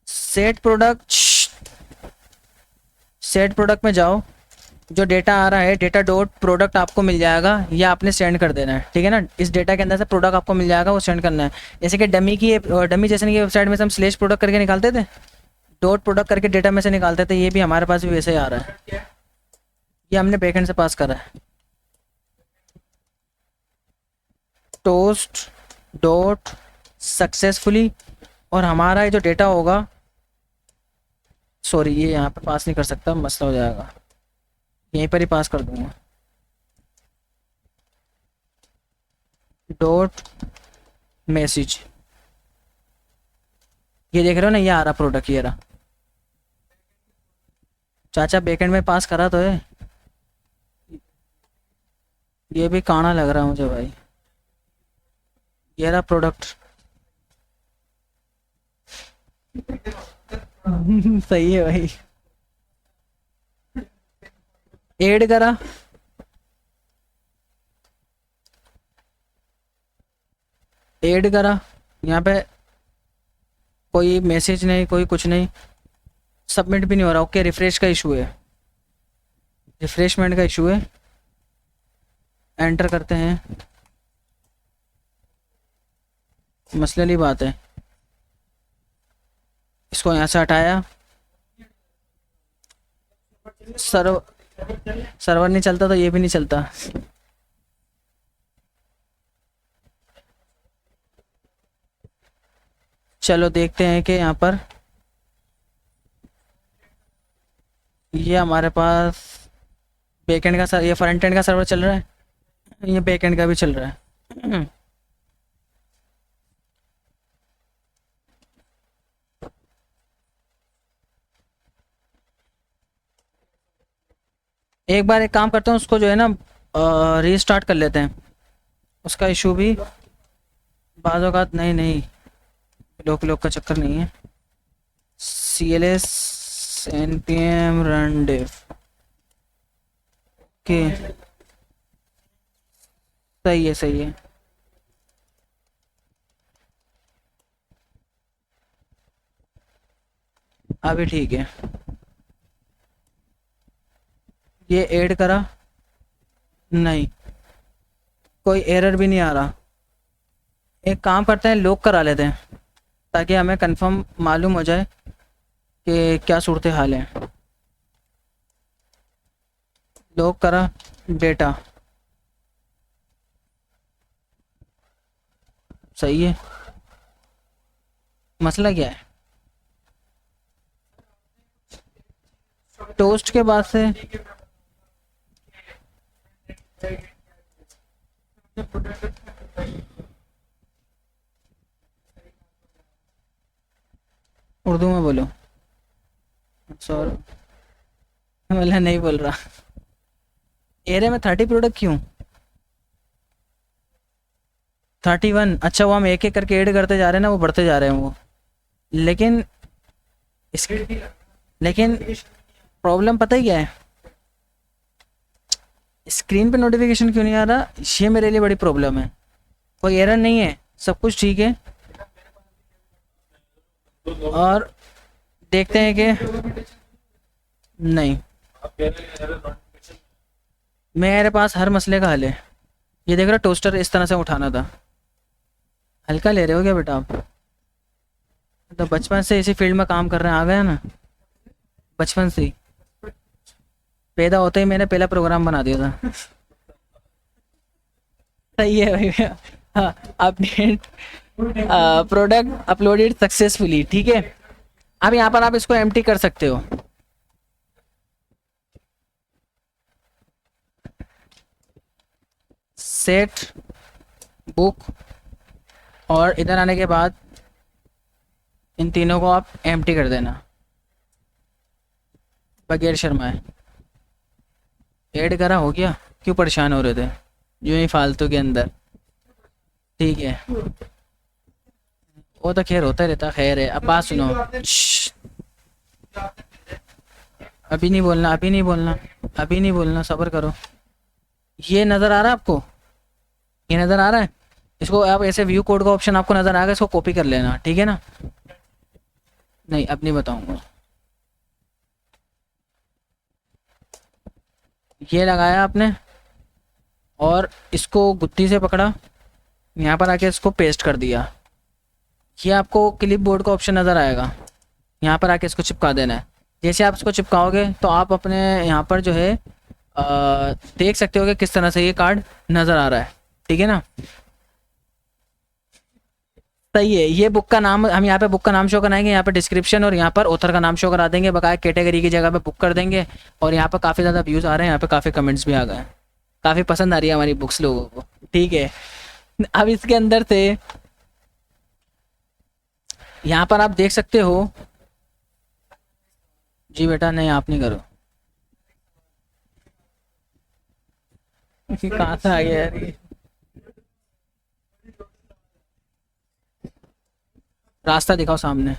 सेट प्रोडक्ट में जाओ, जो डेटा आ रहा है डेटा डॉट प्रोडक्ट आपको मिल जाएगा, या आपने सेंड कर देना है। ठीक है ना, इस डेटा के अंदर से प्रोडक्ट आपको मिल जाएगा, वो सेंड करना है। जैसे कि डमी जैसे की वेबसाइट में से हम स्लेश प्रोडक्ट करके निकालते थे, डॉट प्रोडक्ट करके डेटा में से निकालते थे, ये भी हमारे पास भी वैसे ही आ रहा है। ये हमने बैकएंड से पास करा है। टोस्ट डॉट सक्सेसफुली, और हमारा ये जो डेटा होगा, सॉरी ये यहाँ पे पास नहीं कर सकता, मसला हो जाएगा, यहीं पर ही पास कर दूंगा। डॉट मैसेज, ये देख रहे हो ना, ये आ रहा प्रोडक्ट, ये रहा। चाचा बैकएंड में पास करा तो है, ये भी काना लग रहा है मुझे भाई। ये रहा प्रोडक्ट। सही है भाई। ऐड करा, ऐड करा, यहाँ पे कोई मैसेज नहीं, कोई कुछ नहीं, सबमिट भी नहीं हो रहा। ओके, रिफ्रेश का इशू है, रिफ्रेशमेंट का इशू है। एंटर करते हैं, मसले वाली बात है। इसको यहाँ से हटाया, सर्वर नहीं चलता तो ये भी नहीं चलता। चलो देखते हैं कि यहाँ पर ये हमारे पास बैकएंड का ये फ्रंट एंड का सर्वर चल रहा है, ये बैकएंड का भी चल रहा है। एक बार एक काम करते हैं, उसको जो है ना रीस्टार्ट कर लेते हैं, उसका इशू भी बाज़ औक़ात नहीं नहीं लोग का चक्कर नहीं है। CLS npm run dev के सही है, सही है। अभी ठीक है, ये ऐड करा, नहीं कोई एरर भी नहीं आ रहा। एक काम करते हैं, लॉक करा लेते हैं ताकि हमें कंफर्म मालूम हो जाए कि क्या सूरत हाल है। लॉक करा, डेटा सही है। मसला क्या है, टोस्ट के बाद से उर्दू में बोलो। सॉरी, मतलब नहीं बोल रहा। एरे में 30 प्रोडक्ट क्यों? 31? अच्छा, वो हम एक एक करके ऐड करते जा रहे हैं ना, वो बढ़ते जा रहे हैं वो। लेकिन लेकिन प्रॉब्लम पता ही क्या है, स्क्रीन पे नोटिफिकेशन क्यों नहीं आ रहा, ये मेरे लिए बड़ी प्रॉब्लम है। कोई एरर नहीं है, सब कुछ ठीक है। और देखते हैं कि नहीं, मेरे पास हर मसले का हल है। ये देख रहा, टोस्टर इस तरह से उठाना था। हल्का ले रहे हो क्या बेटा आप? तो बचपन से इसी फील्ड में काम कर रहे हैं, आ गया ना बचपन से ही। पैदा होते ही मैंने पहला प्रोग्राम बना दिया था। सही है भाई। हाँ, अपडेट प्रोडक्ट अपलोडेड सक्सेसफुली, ठीक है। अब यहाँ पर आप इसको एम्प्टी कर सकते हो। सेट बुक, और इधर आने के बाद इन तीनों को आप एम्प्टी कर देना बगैर शर्माए। ऐड करा, हो गया। क्यों परेशान हो रहे थे यूं ही फालतू के अंदर? ठीक है, वो तो खैर होता रहता, खैर है। अब बात सुनो, अभी नहीं बोलना, अभी नहीं बोलना, अभी नहीं बोलना, सब्र करो। ये नज़र आ रहा है आपको? ये नज़र आ रहा है? इसको आप ऐसे व्यू कोड का ऑप्शन आपको नज़र आ गया, इसको कॉपी कर लेना, ठीक है ना? नहीं, अब नहीं बताऊंगा। ये लगाया आपने और इसको गुत्ती से पकड़ा, यहाँ पर आके इसको पेस्ट कर दिया। ये आपको क्लिप बोर्ड का ऑप्शन नज़र आएगा, यहाँ पर आके इसको चिपका देना है। जैसे आप इसको चिपकाओगे तो आप अपने यहाँ पर जो है देख सकते हो कि किस तरह से ये कार्ड नज़र आ रहा है, ठीक है ना? सही है। ये बुक का नाम हम यहाँ पे बुक का नाम शो कराएंगे, यहाँ पे डिस्क्रिप्शन और यहाँ पर ऑथर का नाम शो करा देंगे, बकाया कैटेगरी की जगह पे बुक कर देंगे। और यहाँ पर काफ़ी ज़्यादा व्यूज़ आ रहे हैं, यहाँ पे काफ़ी कमेंट्स भी आ गए हैं, काफ़ी पसंद आ रही है हमारी बुक्स लोगों को। ठीक है, अब इसके अंदर से यहाँ पर आप देख सकते हो। जी बेटा, नहीं आप नहीं करो। कहाँ से आ गया यार ये? रास्ता दिखाओ सामने।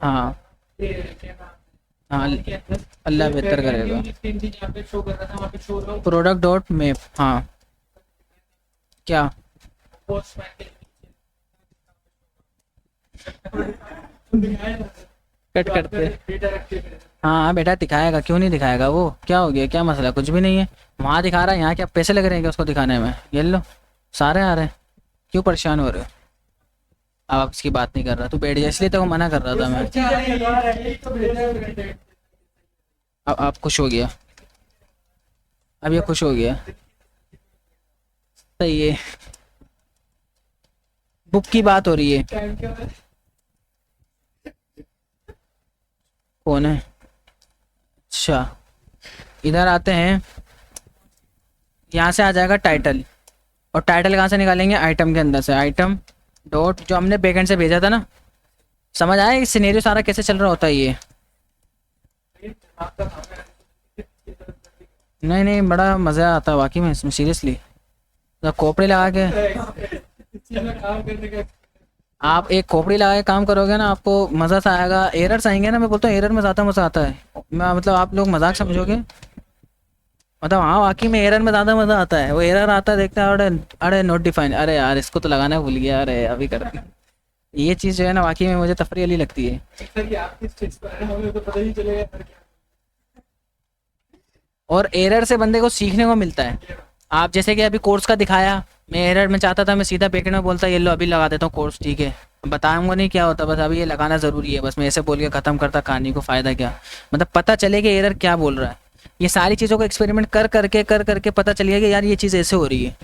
हाँ हाँ, अल्लाह बेहतर करेगा। प्रोडक्ट डॉट मैप, हाँ क्या कट करते? हाँ बेटा दिखाएगा, क्यों नहीं दिखाएगा? वो क्या हो गया, क्या मसला? कुछ भी नहीं है, वहाँ दिखा रहा है, यहाँ क्या पैसे लग रहे हैं क्या उसको दिखाने में? ये लो सारे आ रहे हैं, क्यों परेशान हो रहे हो? अब आप इसकी बात नहीं कर रहा, तू बैठ जा, इसलिए तो वो मना कर रहा था मैं। अब आप खुश हो गया, अब ये खुश हो गया। सही है, बुक की बात हो रही है। कौन है? अच्छा, इधर आते हैं, यहाँ से आ जाएगा टाइटल। और टाइटल कहाँ से निकालेंगे? आइटम के अंदर से, आइटम डॉट जो हमने बैकएंड से भेजा था ना। समझ आया ये सिनेरियो सारा कैसे चल रहा होता है ये? नहीं नहीं, बड़ा मज़ा आता है वाकई में इसमें, सीरियसली। तो खोपड़ी लगा के आप एक खोपड़ी लगा के काम करोगे ना, आपको मज़ा सा आएगा। एरर्स आएंगे ना, मैं बोलता हूँ एरर में ज़्यादा मज़ा आता है। मैं मतलब आप लोग मजाक समझोगे, मतलब हाँ वाकई में एरर में ज़्यादा मज़ा आता है। वो एरर आता है, देखता है, अरे अरे नोट डिफाइन, अरे यार इसको तो लगाना भूल गया, अरे अभी कर। ये चीज़ जो है ना वाकई में मुझे तफरी वाली लगती है। और एरर से बंदे को सीखने को मिलता है। आप जैसे कि अभी कोर्स का दिखाया, मैं एरर में चाहता था मैं सीधा बैकएंड में बोलता ये लो अभी लगा देता हूँ कोर्स, ठीक है, बताऊंगा नहीं क्या होता, बस अभी ये लगाना ज़रूरी है, बस मैं ऐसे बोल के ख़त्म करता कहानी को, फ़ायदा क्या? मतलब पता चले कि एरर क्या बोल रहा है। ये सारी चीज़ों को एक्सपेरिमेंट कर करके पता चल गया कि यार ये चीज़ ऐसे हो रही है,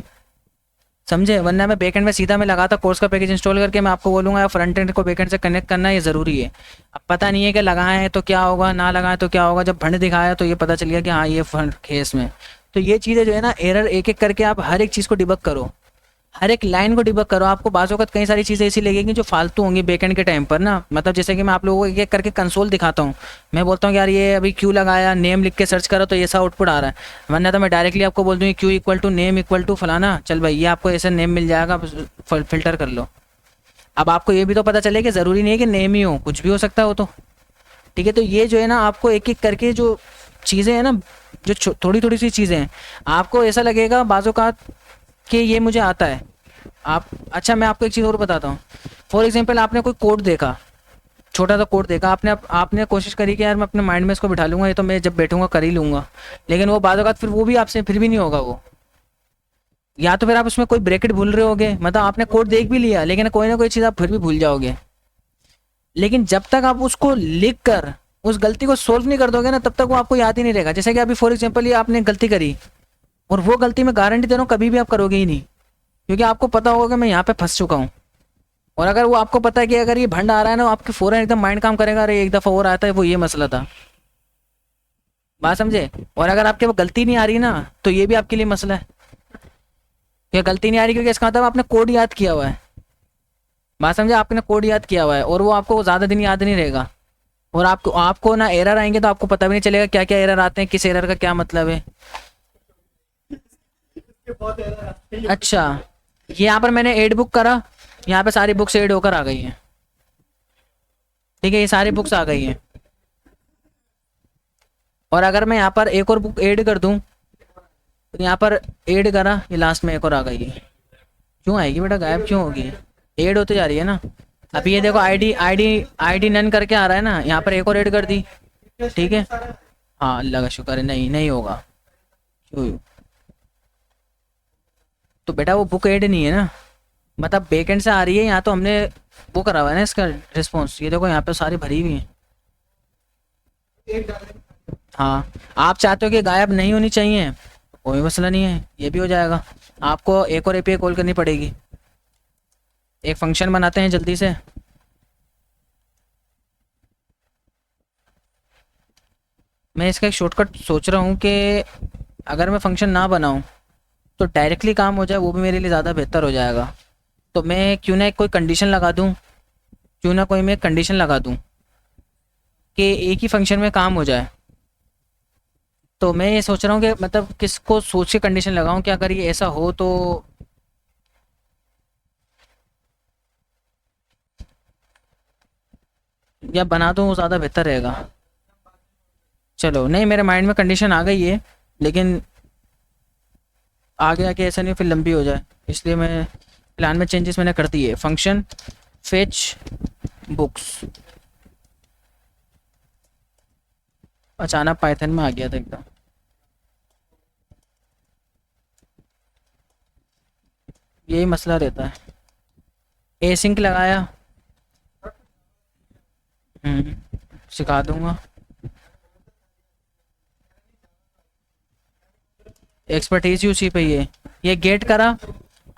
समझे? वरना मैं बैकएंड में सीधा मैं लगाता कोर्स का पैकेज इंस्टॉल करके, मैं आपको बोलूँगा यार फ्रंट एंड को बैकएंड से कनेक्ट करना ये ज़रूरी है। अब पता नहीं है कि लगाए हैं तो क्या होगा, ना लगाए तो क्या होगा। जब भंड दिखाया तो ये पता चल गया कि हाँ ये फंड केस में। तो ये चीज़ें जो है ना, एरर एक एक करके आप हर एक चीज़ को डिबग करो, हर एक लाइन को डिबग करो। आपको बाज़ वक़्त कई सारी चीज़ें ऐसी लगेंगी जो फालतू होंगी बैकएंड के टाइम पर ना। मतलब जैसे कि मैं आप लोगों को एक एक करके कंसोल दिखाता हूँ, मैं बोलता हूँ कि यार ये अभी क्यू लगाया, नेम लिख के सर्च करो तो ऐसा आउटपुट आ रहा है। वरना तो मैं डायरेक्टली आपको बोल दूँ Q equal to name equal to फलाना, चल भाई ये आपको ऐसा नेम मिल जाएगा, फ़िल्टर कर लो। अब आपको ये भी तो पता चले कि ज़रूरी नहीं है कि नेम ही हो, कुछ भी हो सकता है वो तो, ठीक है। तो ये जो है ना आपको एक एक करके जो चीज़ें हैं ना, जो थोड़ी थोड़ी सी चीज़ें हैं, आपको ऐसा लगेगा बाज़ औक़ात कि ये मुझे आता है। आप अच्छा मैं आपको एक चीज़ और बताता हूँ। फॉर एग्जांपल आपने कोई कोड देखा, छोटा सा कोड देखा, आपने कोशिश करी कि यार मैं अपने माइंड में इसको बिठा लूँगा, ये तो मैं जब बैठूंगा कर ही लूँगा। लेकिन वो बाज़ औक़ात फिर वो भी आपसे फिर भी नहीं होगा वो, या तो फिर आप उसमें कोई ब्रैकेट भूल रहे होगे। मतलब आपने कोड देख भी लिया लेकिन कोई ना कोई चीज़ आप फिर भी भूल जाओगे। लेकिन जब तक आप उसको लिख कर उस गलती को सोल्व नहीं कर दोगे ना, तब तक वो आपको याद ही नहीं रहेगा। जैसे कि अभी फॉर एग्जांपल ये आपने गलती करी, और वो गलती मैं गारंटी दे रहा हूँ कभी भी आप करोगे ही नहीं, क्योंकि आपको पता होगा कि मैं यहाँ पे फंस चुका हूँ। और अगर वो आपको पता है कि अगर ये भंड आ रहा है ना, आपके फ़ौरन एकदम माइंड काम करेगा, अरे एक दफ़ा और आता है, वो ये मसला था, बात समझे? और अगर आपके वो गलती नहीं आ रही ना, तो ये भी आपके लिए मसला है। क्या गलती नहीं आ रही क्योंकि इसका मतलब आपने कोड याद किया हुआ है, बात समझे? आपने कोड याद किया हुआ है और वो आपको ज़्यादा दिन याद नहीं रहेगा। और आपको ना एरर आएंगे तो आपको पता भी नहीं चलेगा क्या क्या एरर आते हैं, किस एरर का क्या मतलब है। अच्छा, ये यहाँ पर मैंने एड बुक करा, यहाँ पे सारी बुक्स एड होकर आ गई हैं, ठीक है, ये सारी बुक्स आ गई हैं। और अगर मैं यहाँ पर एक और बुक ऐड कर दूँ, तो यहाँ पर ऐड करा, ये लास्ट में एक और आ गई है। क्यों आएगी बेटा, गायब क्यों होगी? ऐड होती जा रही है ना। अभी ये देखो आईडी आईडी आईडी नन करके आ रहा है ना, यहाँ पर एक और ऐड कर दी, ठीक है। हाँ अल्लाह का शुक्र है, नहीं नहीं होगा। क्यों? तो बेटा वो बुक ऐड नहीं है ना, मतलब बैकएंड से आ रही है, यहाँ तो हमने वो करा हुआ है ना इसका रिस्पॉन्स। ये देखो यहाँ पे सारी भरी हुई हैं। हाँ, आप चाहते हो कि गायब नहीं होनी चाहिए, कोई मसला नहीं है, ये भी हो जाएगा। आपको एक और एपीआई कॉल करनी पड़ेगी। एक फंक्शन बनाते हैं जल्दी से। मैं इसका एक शॉर्टकट सोच रहा हूँ कि अगर मैं फंक्शन ना बनाऊँ तो डायरेक्टली काम हो जाए, वो भी मेरे लिए ज़्यादा बेहतर हो जाएगा। तो मैं क्यों ना एक कोई कंडीशन लगा दूँ, क्यों ना कोई मैं कंडीशन लगा दूँ कि एक ही फंक्शन में काम हो जाए। तो मैं ये सोच रहा हूँ कि मतलब किसको सोच के कंडीशन लगाऊं कि अगर ये ऐसा हो तो। या बना दूं वो ज़्यादा बेहतर रहेगा। चलो, नहीं मेरे माइंड में कंडीशन आ गई है, लेकिन आगे आके ऐसा नहीं फिर लंबी हो जाए, इसलिए मैं प्लान में चेंजेस मैंने कर दिए। फंक्शन फेच बुक्स, अचानक पाइथन में आ गया था एकदम। यही मसला रहता है। एसिंक लगाया। सिखा दूंगा। एक्सपर्टीज ही उसी पे ही है। ये गेट करा।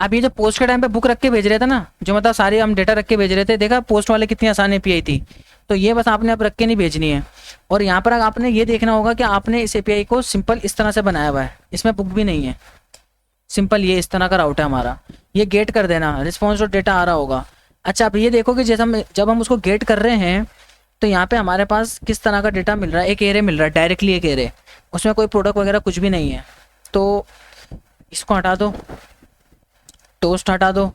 अब ये जो पोस्ट के टाइम पे बुक रख के भेज रहे थे ना, जो मतलब सारे हम डेटा रख के भेज रहे थे, देखा पोस्ट वाले कितनी आसान एपीआई थी। तो ये बस आपने अब रख के नहीं भेजनी है। और यहाँ पर आपने ये देखना होगा कि आपने इस एपीआई को सिंपल इस तरह से बनाया हुआ है, इसमें बुक भी नहीं है। सिंपल ये इस तरह का राउट है हमारा। ये गेट कर देना, रिस्पॉन्स डॉट डेटा आ रहा होगा। अच्छा, अब ये देखो कि जैसे हम जब हम उसको गेट कर रहे हैं तो यहाँ पे हमारे पास किस तरह का डेटा मिल रहा है। एक एरे मिल रहा है, डायरेक्टली एक एरे, उसमें कोई प्रोडक्ट वगैरह कुछ भी नहीं है। तो इसको हटा दो, टोस्ट हटा दो,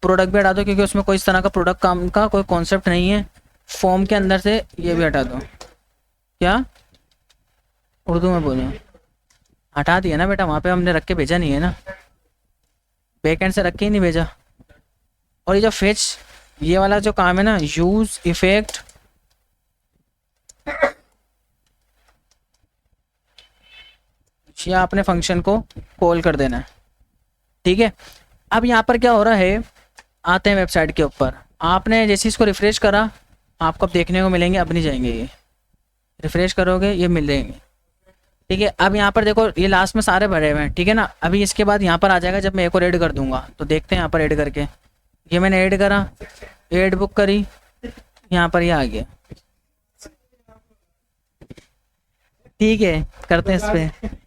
प्रोडक्ट भी हटा दो क्योंकि उसमें कोई इस तरह का प्रोडक्ट काम का कोई कॉन्सेप्ट नहीं है। फॉर्म के अंदर से ये भी हटा दो। क्या उर्दू में बोलो? हटा दिया ना बेटा, वहाँ पे हमने रख के भेजा नहीं है ना, बैक एंड से रख के ही नहीं भेजा। और ये जो फेच ये वाला जो काम है ना, यूज इफेक्ट, ये आपने फंक्शन को कॉल कर देना है, ठीक है। अब यहाँ पर क्या हो रहा है, आते हैं वेबसाइट के ऊपर। आपने जैसे इसको रिफ्रेश करा, आपको अब देखने को मिलेंगे, अब नहीं जाएंगे ये, रिफ्रेश करोगे ये मिलेंगे, ठीक है। अब यहाँ पर देखो ये लास्ट में सारे भरे हुए हैं, ठीक है ना। अभी इसके बाद यहाँ पर आ जाएगा जब मैं एक और ऐड कर दूंगा, तो देखते हैं यहाँ पर ऐड करके। ये मैंने ऐड करा, ऐड बुक करी, यहाँ पर ये आ गया, ठीक है। करते हैं इस पे।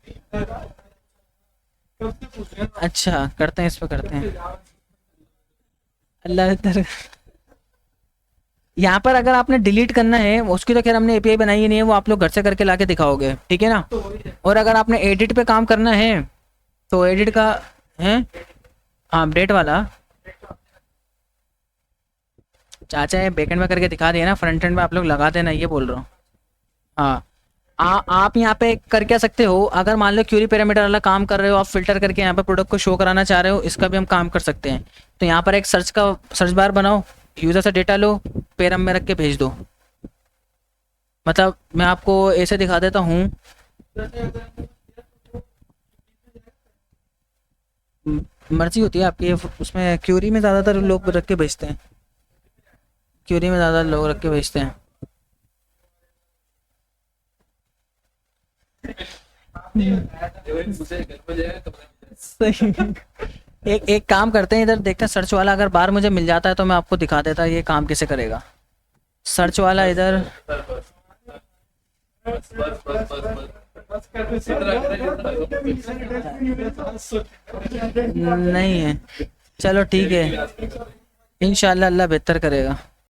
अच्छा करते हैं इस पे, करते हैं। अल्लाह तर यहाँ पर अगर आपने डिलीट करना है, उसकी तो खैर हमने एपीआई बनाई ही नहीं है, वो आप लोग घर से करके लाके दिखाओगे, ठीक है ना। और अगर आपने एडिट पे काम करना है तो एडिट का है, हाँ अपडेट वाला। चाचा ये बैकएंड में करके दिखा दिया ना, फ्रंट एंड में आप लोग लगा देना, ये बोल रहा हूँ। हाँ, आप यहाँ पे कर क्या सकते हो, अगर मान लो क्यूरी पैरामीटर वाला काम कर रहे हो, आप फिल्टर करके यहाँ पे प्रोडक्ट को शो कराना चाह रहे हो, इसका भी हम काम कर सकते हैं। तो यहाँ पर एक सर्च बार बनाओ, यूज़र से डेटा लो, पैरम में रख के भेज दो। मतलब मैं आपको ऐसे दिखा देता हूँ। मर्जी होती है आपकी, उसमें क्यूरी में ज़्यादातर लोग रख के भेजते हैं, क्यूरी में ज़्यादा लोग रख के भेजते हैं। सही। एक काम करते हैं, इधर देखते हैं सर्च वाला अगर बार मुझे मिल जाता है तो मैं आपको दिखा देता ये काम कैसे करेगा। सर्च वाला इधर नहीं है। चलो ठीक है, इंशाल्लाह अल्लाह बेहतर करेगा।